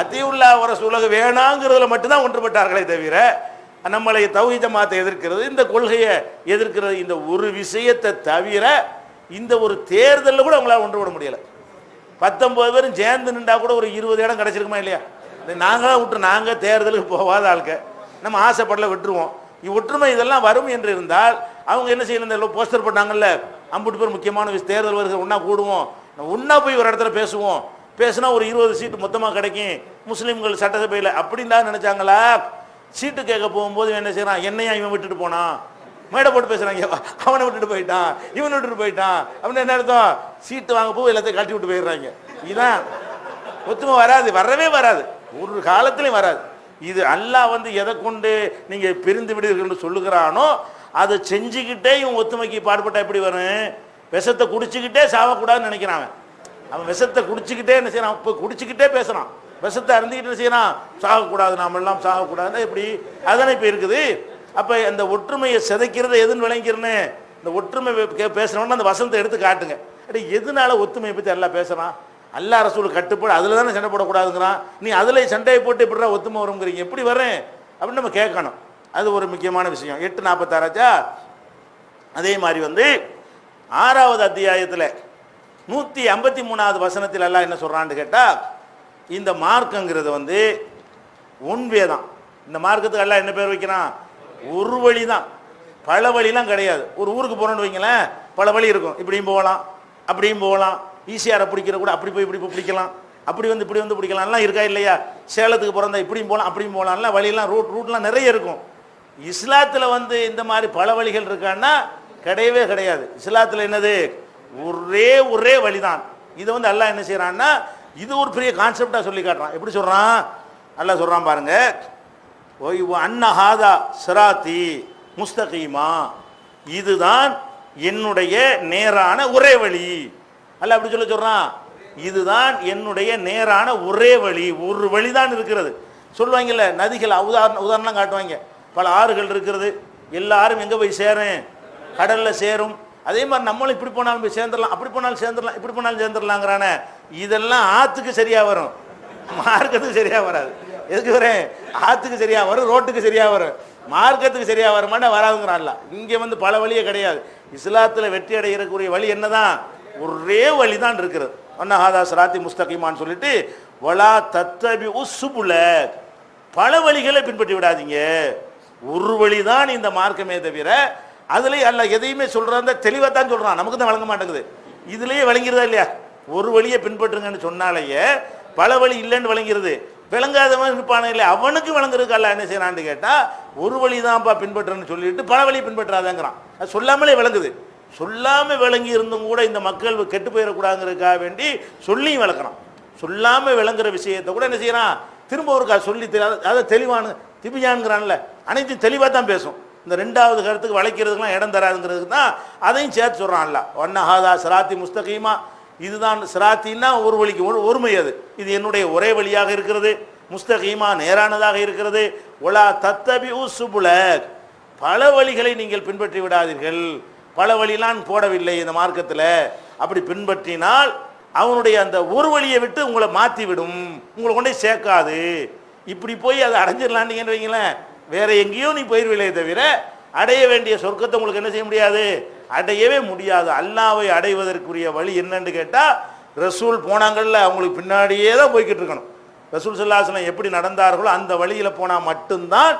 அத்தீஉல்லாஹ வ ரசூலஹு வேணாங்கிறதுல மட்டும்தான் ஒன்றுபட்டார்களே தவிர நம்மளை தௌஹீத் ஜமாத்தை எதிர்க்கிறது, இந்த கொள்கையை எதிர்க்கிறது, இந்த ஒரு விஷயத்தை தவிர இந்த ஒரு தேர்தலில் கூட அவங்களால ஒன்றுபட முடியலை. 19 பேரும் சேர்ந்து நின்றா கூட ஒரு 20 இடம் கிடச்சிருக்குமா இல்லையா? நாங்கள் தேர்தலுக்கு போகாத ஆளுக்க, நம்ம ஆசைப்படல விட்டுருவோம். ஒற்றுமை இதெல்லாம் வரும் என்று இருந்தால் அவங்க என்ன செய்யணும்? இந்த போஸ்டர் போட்டாங்கல்ல, 50 பேர் முக்கியமான தேர்தல் வருகிற ஒன்றா கூடுவோம், ஒன்றா போய் ஒரு இடத்துல பேசுனா ஒரு 20 சீட்டு மொத்தமாக கிடைக்கும் முஸ்லீம்கள் சட்டசபையில் அப்படின்னு தான் நினைச்சாங்களா? சீட்டு கேட்க போகும்போது என்ன செய்யறான்? என்னையா இவன் விட்டுட்டு போனான், மேடை போட்டு பேசுறாங்க, அவனை விட்டுட்டு போயிட்டான், இவனை விட்டுட்டு போயிட்டான் அப்படின்னு என்ன அர்த்தம்? சீட்டு வாங்க போய் எல்லாத்தையும் கட்டி விட்டு போயிடுறாங்க. இதுதான் ஒத்துமை. வராது, வரவே வராது, ஒரு காலத்திலையும் வராது. இது அல்லாஹ் எதை கொண்டு நீங்கள் பிரிந்து விடுவீர்கள் சொல்லுகிறானோ அதை செஞ்சுக்கிட்டே இவன் ஒத்துமைக்கு பாடுபட்டா எப்படி வரும்? விஷத்தை குடிச்சுக்கிட்டே சாவக்கூடாதுன்னு நினைக்கிறான் அவன். அவன் விஷத்தை குடிச்சுக்கிட்டே என்ன செய்யறான்? இப்போ குடிச்சுக்கிட்டே பேசுறான். விஷத்தை அருந்திக்கிட்டு என்ன செய்யறான்? சாகக்கூடாது, நாம எல்லாம் சாகக்கூடாதுன்னா எப்படி? அதானே இப்போ இருக்குது. அப்போ அந்த ஒற்றுமையை சிதைக்கிறது எதுன்னு விளங்கிறன்னு இந்த ஒற்றுமை பேசுறவன அந்த வசனத்தை எடுத்து காட்டுங்க. அடி எதனால ஒத்துமையை பற்றி எல்லாம் பேசுறான்? அல்லாஹ் ரசூல் கட்டுப்பாடு அதில் தானே சண்டை போடக்கூடாதுங்கிறான். நீ அதில் சண்டையை போட்டு எப்படிடா ஒத்துமை வருங்கிறீங்க? எப்படி வரேன் அப்படின்னு நம்ம கேட்கணும். அது ஒரு முக்கியமான விஷயம். 8:46 அதே மாதிரி வந்து 6வது அத்தியாயத்தில் 153வது வசனத்தில் எல்லாம் என்ன சொல்றான்னு கேட்டால், இந்த மார்க்கங்கிறது வந்து ஒன்வே தான். இந்த மார்க்கத்துக்கு எல்லாம் என்ன பேர் வைக்கிறான்? ஒரு வழி தான், பல வழிலாம் கிடையாது. ஒரு ஊருக்கு போகிறோன்னு வைங்களேன், பல வழி இருக்கும். இப்படியும் போகலாம், அப்படியும் போகலாம். ஈஸியாரை பிடிக்கிற கூட அப்படி போய் இப்படி போய் பிடிக்கலாம், அப்படி வந்து இப்படி வந்து பிடிக்கலாம்லாம் இருக்கா இல்லையா? சேலத்துக்கு பிறந்தா இப்படியும் போகலாம் அப்படியும் போகலாம்லாம் வழியெல்லாம் ரூட்லாம் நிறைய இருக்கும். இஸ்லாத்தில் வந்து இந்த மாதிரி பல வழிகள் இருக்கான்னா கிடையவே கிடையாது. இஸ்லாத்தில் என்னது? ஒரே வழிதான். இதை வந்து அல்லாஹ் என்ன செய்யறான்னா இது ஒரு பெரிய கான்செப்டா சொல்லி காட்டுறான். எப்படி சொல்றான்? அல்லாஹ் சொல்றான் பாருங்க, அன்னஹாதா சிராத்தி முஸ்தகீமா, இதுதான் என்னுடைய நேரான ஒரே வழி. அல்லாஹ் அப்படி சொல்றான், இதுதான் என்னுடைய நேரான ஒரே வழி. ஒரு வழிதான் இருக்கிறது. சொல்லுவாங்கல்ல, நதிகள் உதாரணம் காட்டுவாங்க. பல ஆறுகள் இருக்கிறது, எல்லாரும் எங்கே போய் சேரும்? கடல்ல சேரும். அதே மாதிரி நம்மளும் இப்படி போனாலும் போய் சேர்ந்துடலாம், அப்படி போனாலும் சேர்ந்துடலாம், இப்படி போனாலும் சேர்ந்துடலாங்கிறானே. இதெல்லாம் ஆற்றுக்கு சரியா வரும், மார்க்கத்துக்கு சரியா வராது. எதுக்கு வரேன்? ஆற்றுக்கு சரியா வரும், ரோட்டுக்கு சரியா வரும், மார்க்கத்துக்கு சரியா வருமானா வராதுங்கிறான்ல. இங்கே வந்து பல வழியே கிடையாது. இஸ்லாத்தில் வெற்றி அடைகிறக்கூடிய வழி என்னதான்? ஒரே வழி தான் இருக்கிறது. அன்னஹாதா சிராத்தி முஸ்தகீமான்னு சொல்லிட்டு வலா தத்தபி உஸ்ஸுபுல, பல வழிகளை பின்பற்றி விடாதீங்க. ஒரு வழிதான் இந்த மார்க்கமே தவிர அதுல அல்ல எதையுமே சொல்றாங்க, தெளிவாக தான் சொல்றான். நமக்கு தான் வழங்க மாட்டேங்குது. இதுலயே வழங்கிறதா இல்லையா? ஒரு வழியை பின்பற்றுங்கன்னு சொன்னாலேயே பல வழி இல்லைன்னு வழங்கிறது. விளங்காதவன் இருப்பானே இல்லை, அவனுக்கு வழங்குறதுக்கு அல்ல என்ன செய்யறான்னு கேட்டா ஒரு வழி தான்ப்பா பின்பற்றுன்னு சொல்லிட்டு பல வழியை பின்பற்றாதங்கிறான். அது சொல்லாமலே விளங்குது. சொல்லாம விளங்கி இருந்தும் கூட இந்த மக்கள் கெட்டு போயிடக்கூடாதுங்கிறதுக்காக வேண்டி சொல்லியும் விளக்குறான். சொல்லாம விளங்குற விஷயத்தை கூட என்ன செய்யறான்? திரும்ப ஒருக்கா சொல்லி அதை தெளிவான திபியான்ங்கிறான்ல, அனைத்தையும் தெளிவாக தான் பேசும். இந்த 2வது கருத்துக்கு வளைக்கிறதுக்குலாம் இடம் தராதுங்கிறதுக்கு தான் அதையும் சேர்த்து சொல்றான்ல. அன்னஹாதா சிராத்தி முஸ்தகீமா, இதுதான் சிராத்தின்னா ஒரு வழிக்கு ஒருமை. அது இது என்னுடைய ஒரே வழியாக இருக்கிறது. முஸ்தகீமா நேரானதாக இருக்கிறது. ஒலா தத்தபி உசுபுல, பல வழிகளை நீங்கள் பின்பற்றி விடாதீர்கள். பல வழிலாம் போடவில்லை இந்த மார்க்கத்தில். அப்படி பின்பற்றினால் அவனுடைய அந்த ஒரு வழியை விட்டு உங்களை மாற்றி விடும், உங்களை கொண்டே சேர்க்காது. இப்படி போய் அதை அடைஞ்சிடலான்னு நீங்கள் வைங்களேன், வேற எங்கேயோ நீ போயிடுவில்லையே தவிர அடைய வேண்டிய சொர்க்கத்தை உங்களுக்கு என்ன செய்ய முடியாது? அடையவே முடியாது. அல்லாஹ்வை அடைவதற்குரிய வழி என்னன்னு கேட்டால், ரசூல் போனாங்கள்ல, அவங்களுக்கு பின்னாடியே தான் போய்கிட்டு இருக்கணும். ரசூல் ஸல்லல்லாஹு அலைஹி வஸல்லம் எப்படி நடந்தார்களோ அந்த வழியில் போனால் மட்டும்தான்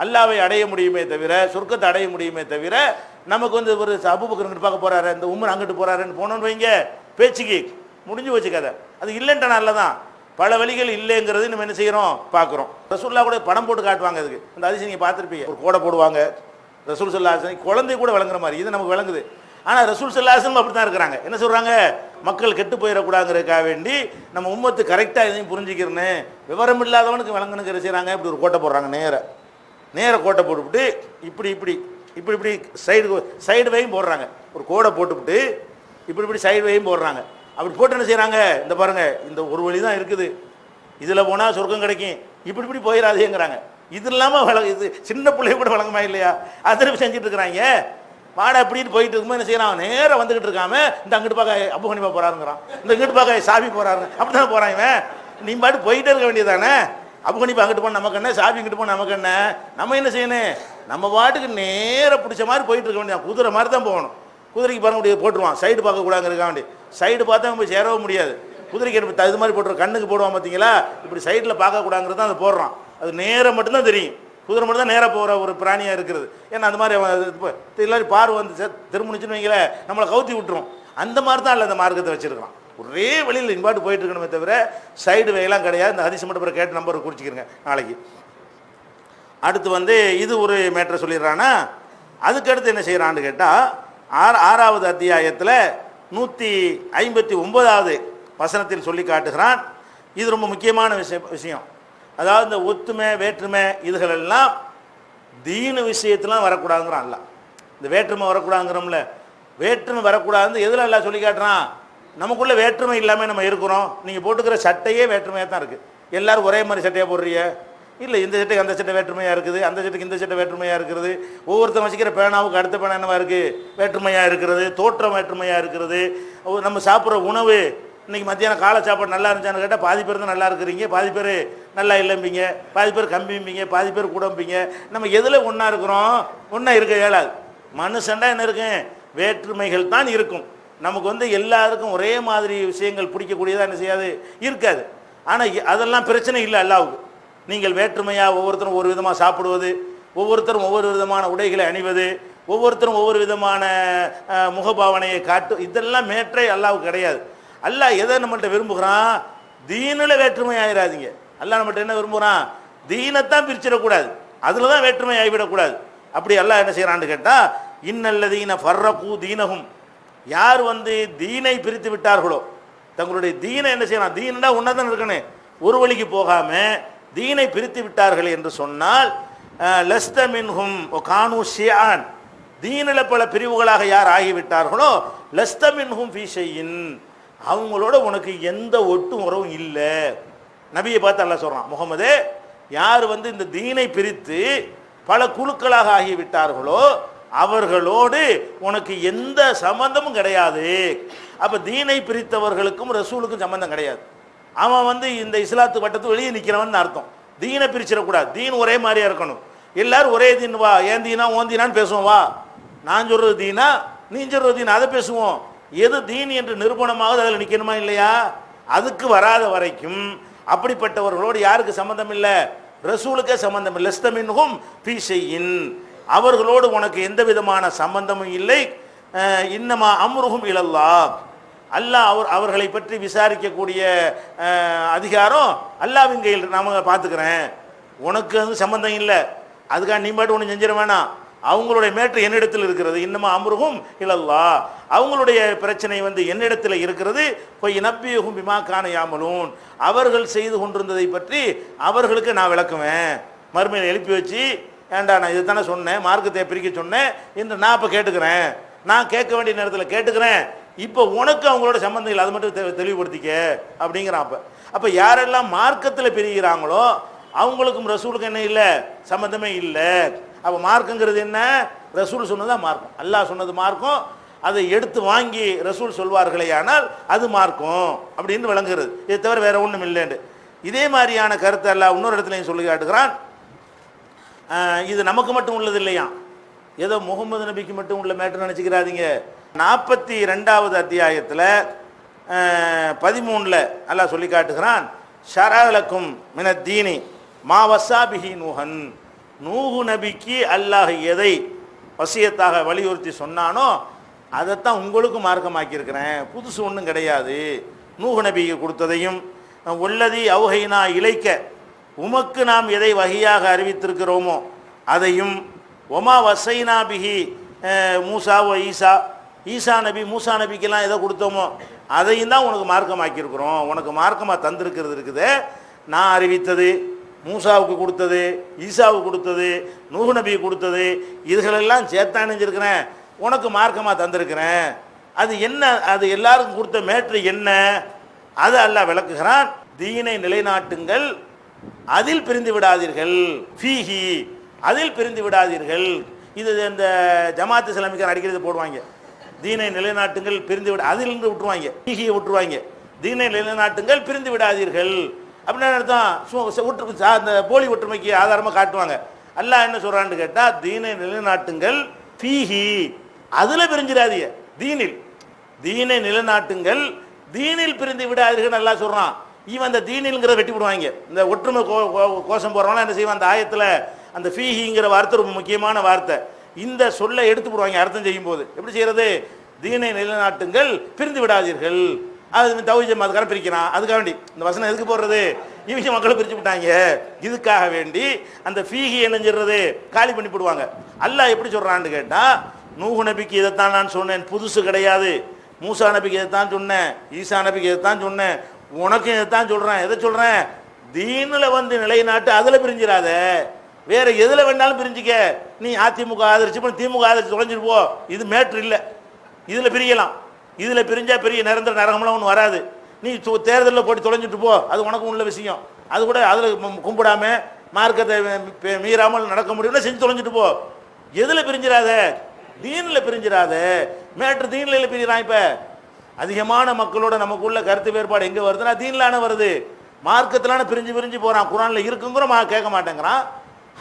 அல்லாஹ்வை அடைய முடியுமே தவிர, சொர்க்கத்தை அடைய முடியுமே தவிர, நமக்கு வந்து ஒரு அபூபக்கர் இங்கிட்டு பார்க்க போறாரு, இந்த உமர் அங்கிட்டு போறாருன்னு போனோன்னு வைங்க, பேச்சுக்கு முடிஞ்சு வச்சுக்காத. அது இல்லைன்ற நல்ல தான். பல வழிகள் இல்லைங்கிறது நம்ம என்ன செய்யறோம்? பார்க்குறோம். ரசூலுல்லாஹ் கூட படம் போட்டு காட்டுவாங்க. அதுக்கு அந்த அதிசயம் நீங்கள் பார்த்துருப்பீங்க. ஒரு கோடை போடுவாங்க, ரசூல் ஸல்லல்லாஹு அலைஹி வஸல்லம் குழந்தை கூட வழங்குற மாதிரி. இது நமக்கு விளங்குது. ஆனால் ரசூல் ஸல்லல்லாஹு அலைஹி வஸல்லம் அப்படி தான் இருக்கிறாங்க. என்ன சொல்றாங்க? மக்கள் கெட்டு போயிடக்கூடாதுங்கிறதுக்காக வேண்டி நம்ம உம்மத்து கரெக்டாக எதையும் புரிஞ்சுக்கிறேன்னு, விவரம் இல்லாதவனுக்கு விளங்கணுங்கிற செய்கிறாங்க. இப்படி ஒரு கோட்டை போடுறாங்க, நேர கோட்டை போட்டுவிட்டு இப்படி இப்படி இப்படி இப்படி சைடு வையும் போடுறாங்க. ஒரு கோடை போட்டுவிட்டு இப்படி இப்படி சைடு வையும் போடுறாங்க. அப்படி போட்டு என்ன செய்கிறாங்க? இந்த பாருங்க, இந்த ஒரு வழி தான் இருக்குது, இதில் போனால் சொர்க்கம் கிடைக்கும், இப்படி இப்படி போயிடாதேங்கிறாங்க. இது இல்லாமல் இது சின்ன பிள்ளைய கூட வழங்கமா இல்லையா? அதில் செஞ்சுட்டு இருக்கிறாங்க. மாடை அப்படின்னு போயிட்டு இருக்கும்போது என்ன செய்யறான்? நேராக வந்துகிட்டு இருக்காம இந்த அங்கிட்டு பார்க்க அபு ஹனீஃபா போறாருங்கிறான், இந்த இங்கிட்டு பார்க்க சாபி போறாருங்க. அப்படித்தானே போறான் இவன். நீ பாட்டு போயிட்டே இருக்க வேண்டியதானே? அபு ஹனீஃபா அங்கிட்டு போன நமக்கு என்ன, சாபி இங்கிட்டு போன நமக்கு என்ன? நம்ம என்ன செய்யணும்? நம்ம பாட்டுக்கு நேராக பிடிச்ச மாதிரி போயிட்டு இருக்க வேண்டியது. குதிரை மாதிரி தான் போகணும். குதிரைக்கு பாருங்க முடியாது போட்டுருவான், சைடு பார்க்க கூடாதுங்கிறதுக்காக வேண்டி. சைடு பார்த்தா போய் சேரவும் முடியாது. குதிரைக்கு இது மாதிரி போட்டுருவோம், கண்ணுக்கு போடுவான் பார்த்தீங்களா? இப்படி சைடில் பார்க்கக்கூடாங்கிறது தான் அதை போடுறான். அது நேரம் மட்டும்தான் தெரியும். குதிரை மட்டும் தான் நேராக போகிற ஒரு பிராணியாக இருக்கிறது. ஏன்னா அந்த மாதிரி எல்லாரும் பார்வை வந்து திரும்பிச்சுன்னு வைங்களேன், நம்மளை கவுத்தி விட்டுரும். அந்த மாதிரி தான் இல்லை அந்த மார்க்கத்தை வச்சுருக்கான். ஒரே வழியில் இன்பாட்டு போயிட்டு இருக்கணுமே தவிர சைடு வேலாம் கிடையாது. இந்த ஹதீஸ் மட்டும் கேட்டு நம்பர் குறிச்சிக்கிறங்க நாளைக்கு. அடுத்து வந்து இது ஒரு மேட்டரை சொல்லிடுறான்னா, அதுக்கடுத்து என்ன செய்கிறான்னு கேட்டால் 6வது அத்தியாயத்தில் 159வது வசனத்தில் சொல்லி காட்டுகிறான். இது ரொம்ப முக்கியமான விஷயம். அதாவது இந்த ஒத்துமை வேற்றுமை இதுகளெல்லாம் தீனு விஷயத்துலாம் வரக்கூடாதுங்கிறான். அல்ல இந்த வேற்றுமை வரக்கூடாதுங்கிறோம்ல, வேற்றுமை வரக்கூடாதுன்னு எதில் எல்லாம் சொல்லி காட்டுறான்? நமக்குள்ள வேற்றுமை இல்லாமல் நம்ம இருக்கிறோம். நீங்கள் போட்டுக்கிற சட்டையே வேற்றுமையாக தான் இருக்குது. எல்லாரும் ஒரே மாதிரி சட்டையாக போடுறீங்க இல்லை, இந்த சட்டைக்கு அந்த சட்டை வேற்றுமையாக இருக்குது, அந்த சட்டைக்கு இந்த சட்டை வேற்றுமையாக இருக்கிறது. ஒவ்வொருத்தர் வச்சுக்கிற பேனாவுக்கு அடுத்த பேனா என்னவா இருக்குது? வேற்றுமையாக இருக்கிறது. தோற்றம் வேற்றுமையாக இருக்கிறது. நம்ம சாப்பிட்ற உணவு, இன்றைக்கி மத்தியானம் காலை சாப்பாடு நல்லா இருந்துச்சான்னு கேட்டால் பாதி பேர் தான் நல்லா இருக்கிறீங்க, பாதி பேர் நல்லா இல்லைம்பிங்க, பாதி பேர் கம்பிம்பிங்க, பாதி பேர் கூடம்பிங்க. நம்ம எதில் ஒன்றா இருக்கிறோம்? ஒன்றா இருக்க இயலாது. மனுஷன்டா என்ன இருக்கும்? வேற்றுமைகள் தான் இருக்கும். நமக்கு எல்லாருக்கும் ஒரே மாதிரி விஷயங்கள் பிடிக்கக்கூடியதாக என்ன செய்யாது? இருக்காது. ஆனால் அதெல்லாம் பிரச்சனை இல்லை அல்லாவுக்கு. நீங்கள் வேற்றுமையாக ஒவ்வொருத்தரும் ஒவ்வொரு விதமாக சாப்பிடுவது, ஒவ்வொருத்தரும் ஒவ்வொரு விதமான உடைகளை அணிவது, ஒவ்வொருத்தரும் ஒவ்வொரு விதமான முகபாவனையை காட்டு, இதெல்லாம் மேற்றே அல்லாவுக்கு கிடையாது. அல்லாஹ் எதை நம்மள்கிட்ட விரும்புகிறான்? தீனில் வேற்றுமை ஆகிடாதீங்க. அல்லாஹ் நம்மகிட்ட என்ன விரும்புகிறான்? தீனைத்தான் பிரிச்சிடக்கூடாது, அதில் தான் வேற்றுமை ஆகிவிடக்கூடாது. அப்படி அல்லாஹ் என்ன செய்கிறான்னு கேட்டால், இன்னல்லதீன ஃபர்ரகு தீனஹும், யார் தீனை பிரித்து விட்டார்களோ, தங்களுடைய தீனை என்ன செய்யலாம்? தீனா ஒன்றா தான் இருக்கணும், ஒரு வழிக்கு போகாமல் தீனை பிரித்து விட்டார்கள் என்று சொன்னால், லஸ்த மின்ஹும் கானு ஷியான், தீனில் பல பிரிவுகளாக யார் ஆகிவிட்டார்களோ, லஸ்த மின்ஹும் ஃபீ ஷைஇன், அவங்களோட உனக்கு எந்த ஒட்டு உறவும் இல்லை. நபியை பார்த்து அல்லாஹ் சொல்கிறான், முகமதே, யார் இந்த தீனை பிரித்து பல குழுக்களாக ஆகிவிட்டார்களோ அவர்களோடு உனக்கு எந்த சம்பந்தமும் கிடையாது. அப்போ தீனை பிரித்தவர்களுக்கும் ரசூலுக்கும் சம்பந்தம் கிடையாது. அவன் இந்த இஸ்லாத்து வட்டத்து வெளியே நிற்கிறவன் அர்த்தம். தீனை பிரிச்சிடக்கூடாது, தீன் ஒரே மாதிரியா இருக்கணும். எல்லாரும் ஒரே தீன், வா ஏன் தீனா ஓன் தீனான்னு பேசுவோம், வா நான் சொல்றது தீனா நீ சொல்றது தீனா அதை பேசுவோம். எது தீன் என்று நிரூபணமாவது அதில் நிற்கணுமா இல்லையா? அதுக்கு வராத வரைக்கும் அப்படிப்பட்டவர்களோடு யாருக்கு சம்பந்தம் இல்லை? ரசூலுக்கே சம்பந்தம் இல்லை. லஸ்த மின்ஹும் ஃபீ ஷைஇன், அவர்களோடு உனக்கு எந்த விதமான சம்பந்தமும் இல்லை. இன்னமா அம்ருஹும் இலல்லாஹ், அல்லாஹ் அவர்களை பற்றி விசாரிக்கக்கூடிய அதிகாரம் அல்லாஹ்வின் கையில், நாம பார்த்துக்கிறேன், உனக்கு சம்பந்தம் இல்லை. அதுக்காக நீ பாட்டு ஒன்று செஞ்சிட வேணாம். அவங்களுடைய மேற்று என்னிடத்தில் இருக்கிறது. இன்னமா அம்ருஹும் இலல்லாஹ், அவங்களுடைய பிரச்சனை என்னிடத்தில் இருக்கிறது. போய் நப்பியுகும் பிமா கான யாமலூன், அவர்கள் செய்து கொண்டிருந்ததை பற்றி அவர்களுக்கு நான் விளக்குவேன். மறுமையில் எழுப்பி வச்சு, ஏண்டா நான் இதை தானே சொன்னேன், மார்க்கத்தை பிரிக்க சொன்னேன் என்று நான் இப்போ கேட்டுக்கிறேன், நான் கேட்க வேண்டிய நேரத்தில் கேட்டுக்கிறேன், இப்போ உனக்கு அவங்களோட சம்பந்தம் இல்லை, அது மட்டும் தெளிவுபடுத்திக்க அப்படிங்கிறான். அப்போ யாரெல்லாம் மார்க்கத்தில் பிரிகிறாங்களோ அவங்களுக்கும் ரசூலுக்கு என்ன இல்லை? சம்பந்தமே இல்லை. அப்போ மார்க்கங்கிறது என்ன? ரசூல் சொன்னதான் மார்க்கம், அல்லாஹ் சொன்னது மார்க்கம். அதை எடுத்து வாங்கி ரசூல் சொல்வார்களே ஆனால் அது மார்க்கம் அப்படின்னு விளங்குறது. இதை தவிர வேற ஒன்றும் இல்லைன்னு. இதே மாதிரியான கருத்தை அல்லாஹ் இன்னொரு இடத்துலையும் சொல்லி காட்டுகிறான். இது நமக்கு மட்டும் உள்ளது இல்லையா, ஏதோ முகமது நபிக்கு மட்டும் உள்ள மேட்டர் நினச்சிக்கிறாதீங்க. 42வது அத்தியாயத்தில் 13 அல்லாஹ் சொல்லி காட்டுகிறான், ஷரலக்கும் மினத் தீனி மா வஸாபிஹி நூஹன், நூஹு நபிக்கு அல்லாஹ் எதை வசியத்தாக வலியுறுத்தி சொன்னானோ அதைத்தான் உங்களுக்கு மார்க்கமாக்கியிருக்கிறேன், புதுசு ஒன்றும் கிடையாது. நூஹு நபிக்கு கொடுத்ததையும், உள்ளதி அவுஹைனா இலைக்க, உமக்கு நாம் எதை வகையாக அறிவித்திருக்கிறோமோ அதையும், ஒமா வசைனா பிஹி மூசா ஓ ஈசா, ஈசா நபி மூசா நபிக்கெல்லாம் எதை கொடுத்தோமோ அதையும் தான் உனக்கு மார்க்கமாக்கியிருக்கிறோம். உனக்கு மார்க்கமாக தந்திருக்கிறது இருக்குது. நான் அறிவித்தது, மூசாவுக்கு கொடுத்தது, ஈசாவுக்கு கொடுத்தது, நூஹு நபி கொடுத்தது, இதுகளெல்லாம் சேர்த்தானிஞ்சிருக்கிறேன், உனக்கு மார்க்கமாக தந்திருக்கிறேன். அது என்ன? அது எல்லாருக்கும் கொடுத்த மேட்ரு என்ன? அது அல்லாஹ் விளக்குகிறான். தீனை நிலைநாட்டுங்கள், அதில் பிரிந்து விடாதீர்கள். ஃபீஹி, அதில் பிரிந்து விடாதீர்கள். இது இந்த ஜமாத் இஸ்லாமிக்கார் அடிக்கிறது போடுவாங்க, தீனை நிலைநாட்டுங்கள் பிரிந்து விட, அதிலிருந்து விட்டுருவாங்க, ஃபீஹியை விட்டுருவாங்க. தீனை நிலைநாட்டுங்கள் பிரிந்து விடாதீர்கள் அப்படின்னு அர்த்தம். அந்த போலி ஒற்றுமைக்கு ஆதாரமாக காட்டுவாங்க. அல்லாஹ் என்ன சொல்கிறான்னு கேட்டால், தீனை நிலைநாட்டுங்கள் ஃபீஹி, அதில் பிரிஞ்சிடாதீங்க. தீனில், தீனை நிலைநாட்டுங்கள், தீனில் பிரிந்து விடாதீர்கள் நல்லா சொல்கிறான். இவன் அந்த தீனில்ங்கிற வெட்டி விடுவாங்க. இந்த ஒற்றுமை கோஷம் போடுறவங்களாம் என்ன செய்வான், அந்த ஆயத்தில் அந்த ஃபீஹிங்கிற வார்த்தை ரொம்ப முக்கியமான வார்த்தை. இந்த சொல்லை எடுத்து போடுவாங்க அர்த்தம் செய்யும் போது. எப்படி செய்கிறது? தீனை நிலைநாட்டுங்கள் பிரிந்து விடாதீர்கள். அது தௌஹீத் ஜமாத்காரன் பிரிக்கிறான். அதுக்காக வேண்டி இந்த வசனம் எதுக்கு போடுறது? இவங்க மக்களை பிரித்து விட்டாங்க, இதுக்காக வேண்டி அந்த ஃபீஹி என்னஞ்சிடுறது காலி பண்ணி போடுவாங்க. அல்லாஹ் எப்படி சொல்கிறான்னு கேட்டால், நூஹு நபிக்கு இதைத்தான் நான் சொன்னேன், புதுசு கிடையாது. மூசா நபிக்கு இதைத்தான் சொன்னேன், ஈசா நபிக்கு இதைத்தான் சொன்னேன், உனக்கும் இதைத்தான் சொல்கிறேன். எதை சொல்கிறேன்? தீனில் நிலைநாட்டு, அதில் பிரிஞ்சிடாத. வேற எதுல வேணாலும் பிரிஞ்சுக்க. நீ அதிமுக ஆதரிச்சு திமுக ஆதரிச்சு தொலைஞ்சிட்டு போ, இது மேட்ரு இல்லை. இதுல பிரியலாம். இதுல பிரிஞ்சா பெரிய நிரந்தர நரகம்லாம் ஒன்றும் வராது. நீ தேர்தலில் போட்டு தொலைஞ்சிட்டு போ, அது உனக்கு உள்ள விஷயம். அது கூட அதுல கும்பிடாம மார்க்கத்தை மீறாமல் நடக்க முடியும்னா செஞ்சு தொலைஞ்சிட்டு போ. எதுல பிரிஞ்சிடாத, தீன்ல பிரிஞ்சிடாத. மேட்ரு தீன்ல பிரிகிறான். இப்ப அதிகமான மக்களோட நமக்குள்ள கருத்து வேறுபாடு எங்க வருதுன்னா தீன்லான வருது. மார்க்கத்திலான பிரிஞ்சு பிரிஞ்சு போறான். குரான்ல இருக்குங்கிற கேட்க மாட்டேங்கிறான்,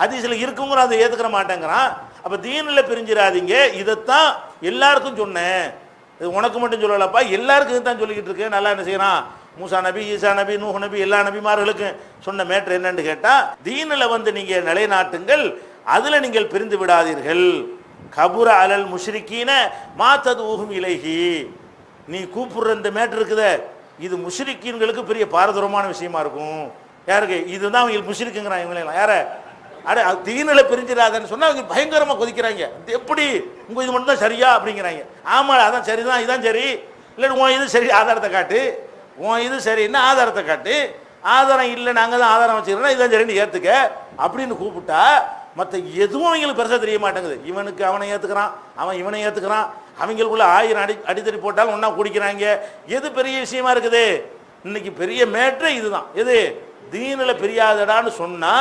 ஹதீஸ்ல இருக்குங்கிற அதை ஏத்துக்கிற மாட்டேங்கிறான். அப்ப தீன்ல பிரிஞ்சிடாதீங்க. இதைத்தான் எல்லாருக்கும் சொன்னேன், இது உனக்கு மட்டும் சொல்லலப்பா, எல்லாருக்கும் இதுதான் சொல்லிக்கிட்டு இருக்கேன். நல்லா என்ன செய்யறான், மூசா நபி, ஈசா நபி, நூஹ் நபி, எல்லா நபிமார்களுக்கும் சொன்ன மேட்ரு என்னன்னு கேட்டா, தீன்ல நீங்க நிலைநாட்டுங்கள், அதுல நீங்கள் பிரிந்து விடாதீர்கள். கபுர அலல் முஷ்ரிக்கீன மாத்தது ஊகும் இலைஹி. நீ கூப்பிடுற இந்த மேட்ரு இருக்குதே, இது முஷ்ரிக்கீன்களுக்கு பெரிய பாரதூரமான விஷயமா இருக்கும். யாருக்கு? இதுதான் அவங்க முஷ்ரிக்குங்கிறாங்க. இவங்களெல்லாம் யார அட தீனில பிரிஞ்சிடாதன்னு சொன்னா அவங்க பயங்கரமா கொதிக்கிறாங்க. எப்படி உங்க இது மட்டும் தான் சரியா அப்படிங்கிறாங்க. ஆமா அதான் சரிதான், இதுதான் சரி. இல்லை உன் இது சரி, ஆதாரத்தை காட்டு. உன் இது சரின்னா ஆதாரத்தை காட்டு. ஆதாரம் இல்லை, நாங்கள் தான் ஆதாரம் வச்சுக்கிறோம், இதுதான் சரின்னு ஏற்றுக்க அப்படின்னு கூப்பிட்டா மற்ற எதுவும் அவங்களுக்கு பெருசாக தெரிய மாட்டேங்குது. இவனுக்கு அவனை ஏற்றுக்கிறான், அவன் இவனை ஏற்றுக்கிறான், அவங்களுக்குள்ள 1000 அடித்தடி போட்டாலும் ஒன்றா குடிக்கிறாங்க. எது பெரிய விஷயமா இருக்குது? இன்னைக்கு பெரிய மேட்ரே இதுதான். எது? தீனில் பிரியாதடான்னு சொன்னா,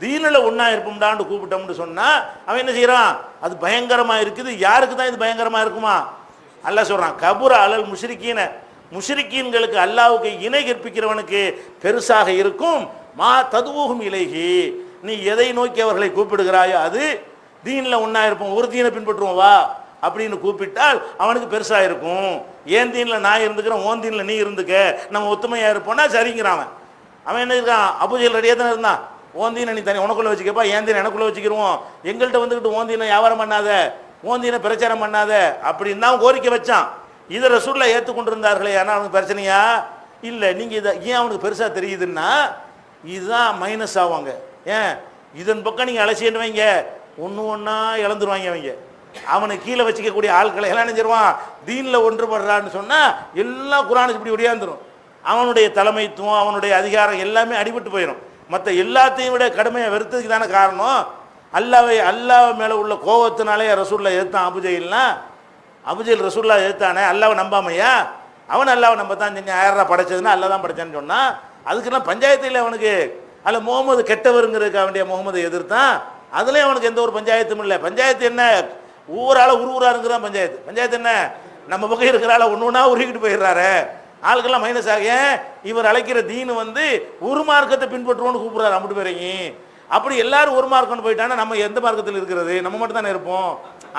தீனில் ஒன்றா இருப்போம்டான்னு கூப்பிட்டோம்னு சொன்னா அவன் என்ன செய்யறான்? அது பயங்கரமா இருக்குது. யாருக்கு தான் இது பயங்கரமா இருக்குமா? அல்லாஹ் சொல்றான், கபுர அலல் முஷ்ரிக்கீன, முஷ்ரிக்கீன்களுக்கு அல்லாஹ்வுக்கு இணை கற்பிக்கிறவனுக்கு பெருசாக இருக்கும். மா ததுவும் இலைஹி, நீ எதை நோக்கி அவர்களை கூப்பிடுகிறாயோ அது தீன்ல ஒன்னா இருப்போம், ஒரு தீனை பின்பற்றுவோம் வா அப்படின்னு கூப்பிட்டால் அவனுக்கு பெருசா இருக்கும். ஏன் தீன்ல நான் இருந்துக்கிறேன், ஓன் தீன்ல நீ இருந்துக்க, நம்ம ஒத்துமையா இருப்போம்னா சரிங்கிறான். அவன் என்ன இருக்கான்? அபூஜல் ரெடியா தானே இருந்தான். ஓன் தீனை நீ தனி உனக்குள்ள வச்சுக்கப்பா, ஏன் தீனை எனக்குள்ள வச்சுக்கிருவோம், எங்கள்கிட்ட வந்துக்கிட்டு ஓன் தீனை வியாபாரம் பண்ணாத, ஓன் தீனை பிரச்சாரம் பண்ணாத அப்படின்னு தான் கோரிக்கை வச்சான். இதை ரசூல்லா ஏற்றுக்கொண்டிருந்தார்களே, ஆனால் அவனுக்கு பிரச்சனையா இல்லை. நீங்கள் இதை ஏன் அவனுக்கு பெருசாக தெரியுதுன்னா இதுதான் மைனஸ் ஆவாங்க. ஏன் இதன் பக்கம் நீங்கள் அலசின்னு வைங்க, ஒன்று ஒன்றா இழந்துருவாங்க அவங்க. அவனுக்கு கீழே வச்சுக்கக்கூடிய ஆட்களை எல்லாம் நினைச்சிருவான். தீனில் ஒன்றுபடுறான்னு சொன்னால் எல்லாம் குரானுக்கு இப்படி ஒடியாந்துடும். அவனுடைய தலைமைத்துவம், அவனுடைய அதிகாரம் எல்லாமே அடிபட்டு போயிடும். மற்ற எல்லாத்தையும் விட கடுமையை வெறுத்ததுக்கு தானே காரணம். அல்லாஹ் மேலே உள்ள கோபத்தினாலே ரசூல்லா எதிர்த்தான் அபுஜெயில்னா. அபுஜெயில் ரசூல்லா எதிர்த்தானே, அல்லாவை நம்பாமையா? அவன் அல்லாவை நம்பத்தான் செஞ்சான். 1000 படைச்சதுன்னா அல்லா தான் படைச்சான்னு சொன்னான். அதுக்கெல்லாம் பஞ்சாயத்து இல்லை அவனுக்கு. அல்ல முகமது கெட்டவருங்கிறதுக்காக வேண்டிய முகமது எதிர்த்தான். அதுலேயும் அவனுக்கு எந்த ஒரு பஞ்சாயத்தும் இல்லை. பஞ்சாயத்து என்ன? ஊரால உருவுறாருங்கிறான் பஞ்சாயத்து. பஞ்சாயத்து என்ன? நம்ம பக்கம் இருக்கிறால ஒன்று ஒன்றா உருகிட்டு போயிடுறாரு. ஆளுக்கெல்லாம் மைனஸ் ஆக இவர் அழைக்கிற தீனு ஒரு மார்க்கத்தை பின்பற்றுவோன்னு கூப்பிடுறாரு. அப்படி பேரைங்க அப்படி எல்லாரும் ஒரு மார்க்கம்னு போயிட்டாங்கன்னா நம்ம எந்த மார்க்கத்தில் இருக்கிறது? நம்ம மட்டும் தானே இருப்போம்.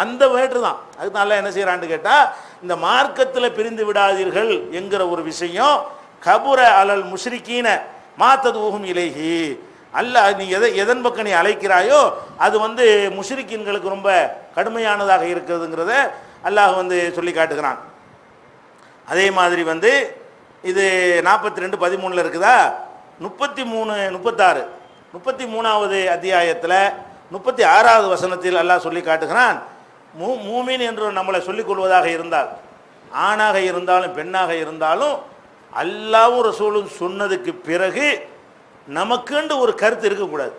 அந்த வேற்று தான். அதுக்கு நல்லா என்ன செய்யறான்னு கேட்டா, இந்த மார்க்கத்தில் பிரிந்து விடாதீர்கள் என்கிற ஒரு விஷயம் கபுர அலல் முஷ்ரிக்கீன மாத்தது ஊகும் இலைஹி. அல்லாஹ் நீ எதன் பக்கம் நீ அழைக்கிறாயோ அது முஷ்ரிக்கீன்களுக்கு ரொம்ப கடுமையானதாக இருக்கிறதுங்கிறத அல்லாஹ் சொல்லி காட்டுகிறான். அதே மாதிரி இது 42:13 இருக்குதா, 33வது அத்தியாயத்தில் 36வது வசனத்தில் அல்லாஹ் சொல்லி காட்டுகிறான், மூமின் என்று நம்மளை சொல்லிக் கொள்வதாக இருந்தால், ஆணாக இருந்தாலும் பெண்ணாக இருந்தாலும் அல்லாஹ்வும் ரசூலும் சொன்னதுக்கு பிறகு நமக்குண்டு ஒரு கருத்து இருக்கக்கூடாது.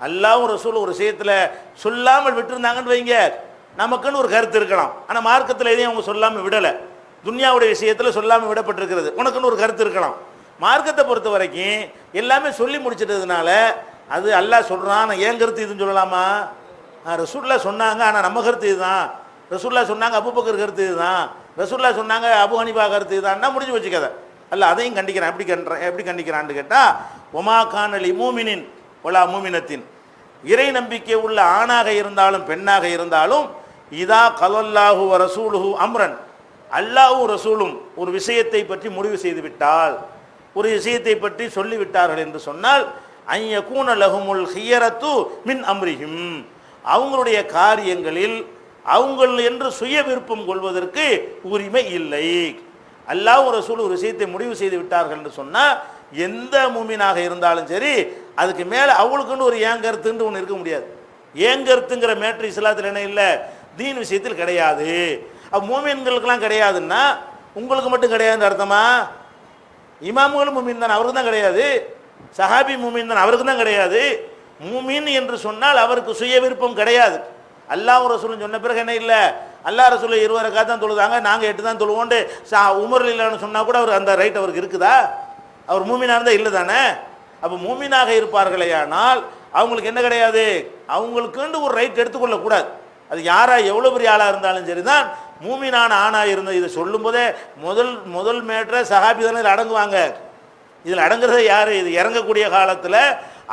அல்லாஹ்வும் ரசூலும் ஒரு விஷயத்தில் சொல்லாமல் விட்டுருந்தாங்கன்னு வைங்க, நமக்குன்னு ஒரு கருத்து இருக்கலாம். ஆனால் மார்க்கத்தில் எதையும் அவங்க சொல்லாமல் விடலை. துன்யாவுடைய விஷயத்தில் சொல்லாமல் விடப்பட்டிருக்கிறது. உனக்குன்னு ஒரு கருத்து இருக்கலாம். மார்க்கத்தை பொறுத்த வரைக்கும் எல்லாமே சொல்லி முடிச்சிட்டதுனால அது அல்லாஹ் சொல்கிறான், ஏன் கருத்து இதுன்னு சொல்லலாமா? ரசூல்லா சொன்னாங்க, ஆனால் நம்ம கருத்து இதுதான். ரசூல்லா சொன்னாங்க அபூபக்கர் கருத்து இதுதான், ரசூல்லா சொன்னாங்க அபு ஹனீஃபா கருத்து இதுதான், முடிஞ்சு வச்சுக்கத. அல்ல அதையும் கண்டிக்கிறான். எப்படி கண்டிக்கிறான்னு கேட்டால், ஒமா கானலி மூமினின் ஒலா மூமினத்தின், இறை நம்பிக்கை உள்ள ஆணாக இருந்தாலும் பெண்ணாக இருந்தாலும், இதா கலல்லாஹு வ ரசூலுஹு அம்ரன், அல்லாஹ்வும் ரசூலும் ஒரு விஷயத்தை பற்றி முடிவு செய்து விட்டால், ஒரு விஷயத்தை பற்றி சொல்லிவிட்டார்கள் என்று சொன்னால், ஐயகூன லஹுமுல் ஹியரத்து மின் அம்ரிஹிம், அவங்களுடைய காரியங்களில் அவங்கள் என்று சுய விருப்பம் கொள்வதற்கு உரிமை இல்லை. அல்லாஹ்வும் ரசூலும் ஒரு விஷயத்தை முடிவு செய்து விட்டார்கள் என்று சொன்னால், எந்த மூமினாக இருந்தாலும் சரி, அதுக்கு மேலே அவளுக்குன்னு ஒரு ஏங்கருத்துன்னு ஒன்று இருக்க முடியாது. ஏங்கருத்துங்கிற மேட்ரு இஸ்லாத்தில் என்ன இல்லை, தீன் விஷயத்தில் கிடையாது. மூமின்களுக்கெல்லாம் கிடையாதுன்னா உங்களுக்கு மட்டும் கிடையாதுன்னு அர்த்தமா? இமாமுகளும் மூமின் தான், அவருக்கு தான் கிடையாது. சஹாபி மூமின் தான், அவருக்கு தான் கிடையாது. மூமின் என்று சொன்னால் அவருக்கு சுய விருப்பம் கிடையாது. அல்லாஹ் ரசூலும் சொன்ன பிறகு என்ன இல்லை, அல்லாஹ் ரசூல் 20 ரக்காத் தான் தொழுதாங்க, நாங்கள் 8 தான் தொழுவோண்டு உமர் இல்லைன்னு சொன்னால் கூட அவர் அந்த ரைட் அவருக்கு இருக்குதா? அவர் மூமினாக இருந்தால் இல்லை தானே. அப்போ மூமினாக இருப்பார்களே, ஆனால் அவங்களுக்கு என்ன கிடையாது, அவங்களுக்குண்டு ஒரு ரைட் எடுத்துக்கொள்ளக்கூடாது. அது யாரா எவ்வளோ பெரிய ஆளாக இருந்தாலும் சரி தான். மூமினான ஆணாக இருந்த இதை சொல்லும் போதே முதல் மேற்ற சஹாபி தானே இதில் அடங்குவாங்க. இதில் அடங்குறதே யார்? இது இறங்கக்கூடிய காலத்தில்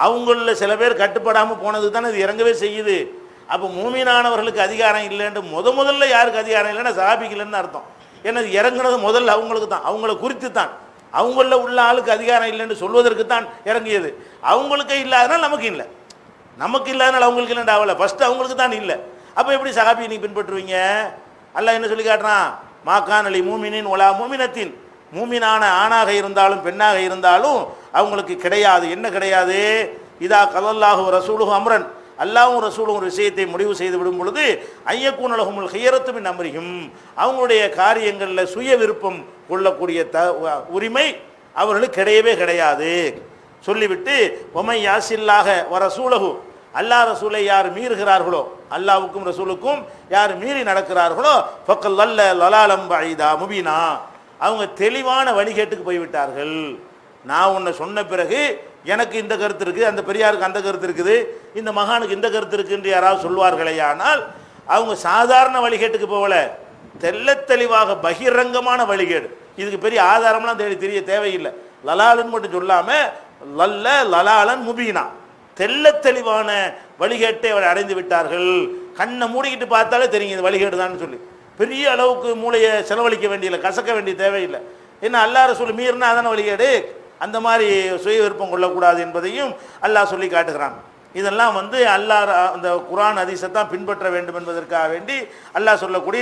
அவங்களில் சில பேர் கட்டுப்படாமல் போனது தானே இது இறங்கவே செய்யுது. அப்போ மூமினானவர்களுக்கு அதிகாரம் இல்லைன்னு முதல்ல யாருக்கு அதிகாரம் இல்லைன்னா சஹாபிக்கு இல்லைன்னு அர்த்தம். ஏன்னா இது இறங்குனது முதல்ல அவங்களுக்கு தான், அவங்கள குறித்து தான். அவங்களில் உள்ள ஆளுக்கு அதிகாரம் இல்லைன்னு சொல்வதற்கு தான் இறங்கியது. அவங்களுக்கு இல்லாதனால நமக்கு இல்லை, நமக்கு இல்லாதனால அவங்களுக்கு இல்லைன்னு ஆகலை, ஃபஸ்ட்டு அவங்களுக்கு தான் இல்லை. அப்போ எப்படி சஹாபியை நீங்கள் பின்பற்றுவீங்க? அல்லாஹ் என்ன சொல்லி காட்டுறான்? மாக்கான் அலி மூமினின் ஒலா மூமினத்தின், மூமினான ஆணாக இருந்தாலும் பெண்ணாக இருந்தாலும் அவங்களுக்கு கிடையாது. என்ன கிடையாது? இதா கலல்லாஹு ரசூலுஹு அம்ரன், அல்லாஹ்வும் ரசூலும் ஒரு விஷயத்தை முடிவு செய்து விடும் பொழுது ஐயக்கூன் அலஹுமுல் ஹியரத்து மின் அம்ரிஹிம், அவங்களுடைய காரியங்களில் சுய விருப்பம் கொள்ளக்கூடிய உரிமை அவர்களுக்கு கிடையவே கிடையாது சொல்லிவிட்டு, ஒமை யாசில்லாக வ ரசூலஹு, அல்லாஹ் ரசூலை யார் மீறுகிறார்களோ, அல்லாஹ்வுக்கும் ரசூலுக்கும் யார் மீறி நடக்கிறார்களோ ஃபக்கல் லல்ல லலாலம் பஈதா முபீனா, அவங்க தெளிவான வழிகேட்டுக்கு போய்விட்டார்கள். நான் உன்னை சொன்ன பிறகு எனக்கு இந்த கருத்து இருக்குது, அந்த பெரியாருக்கு அந்த கருத்து இருக்குது, இந்த மகானுக்கு இந்த கருத்து இருக்குது என்று யாராவது சொல்வார்களே, ஆனால் அவங்க சாதாரண வழிகேட்டுக்கு போகல, தெல்ல தெளிவாக பகிரங்கமான வழிகேடு. இதுக்கு பெரிய ஆதாரம்லாம் தெரிய தேவையில்லை. லலாலன் மட்டும் சொல்லாமல் லல்ல லலாலன் முபீனா, தெல்ல தெளிவான வழிகேட்டை அவர் அடைந்து விட்டார்கள். கண்ணை மூடிக்கிட்டு பார்த்தாலே தெரியும் இது வழிகேடு தான் சொல்லி. பெரிய அளவுக்கு மூளையை செலவழிக்க வேண்டியதில்லை, கசக்க வேண்டிய தேவையில்லை. என்ன அல்லாஹ் ரசூல் மீறினா அதான வழிகேடு. அந்த மாதிரி சுய விருப்பம் கொள்ளக்கூடாது என்பதையும் அல்லாஹ் சொல்லி காட்டுகிறான். இதெல்லாம் அல்லாஹ் அந்த குர்ஆன் ஹதீஸை தான் பின்பற்ற வேண்டும் என்பதற்காக வேண்டி அல்லாஹ் சொல்லக்கூடிய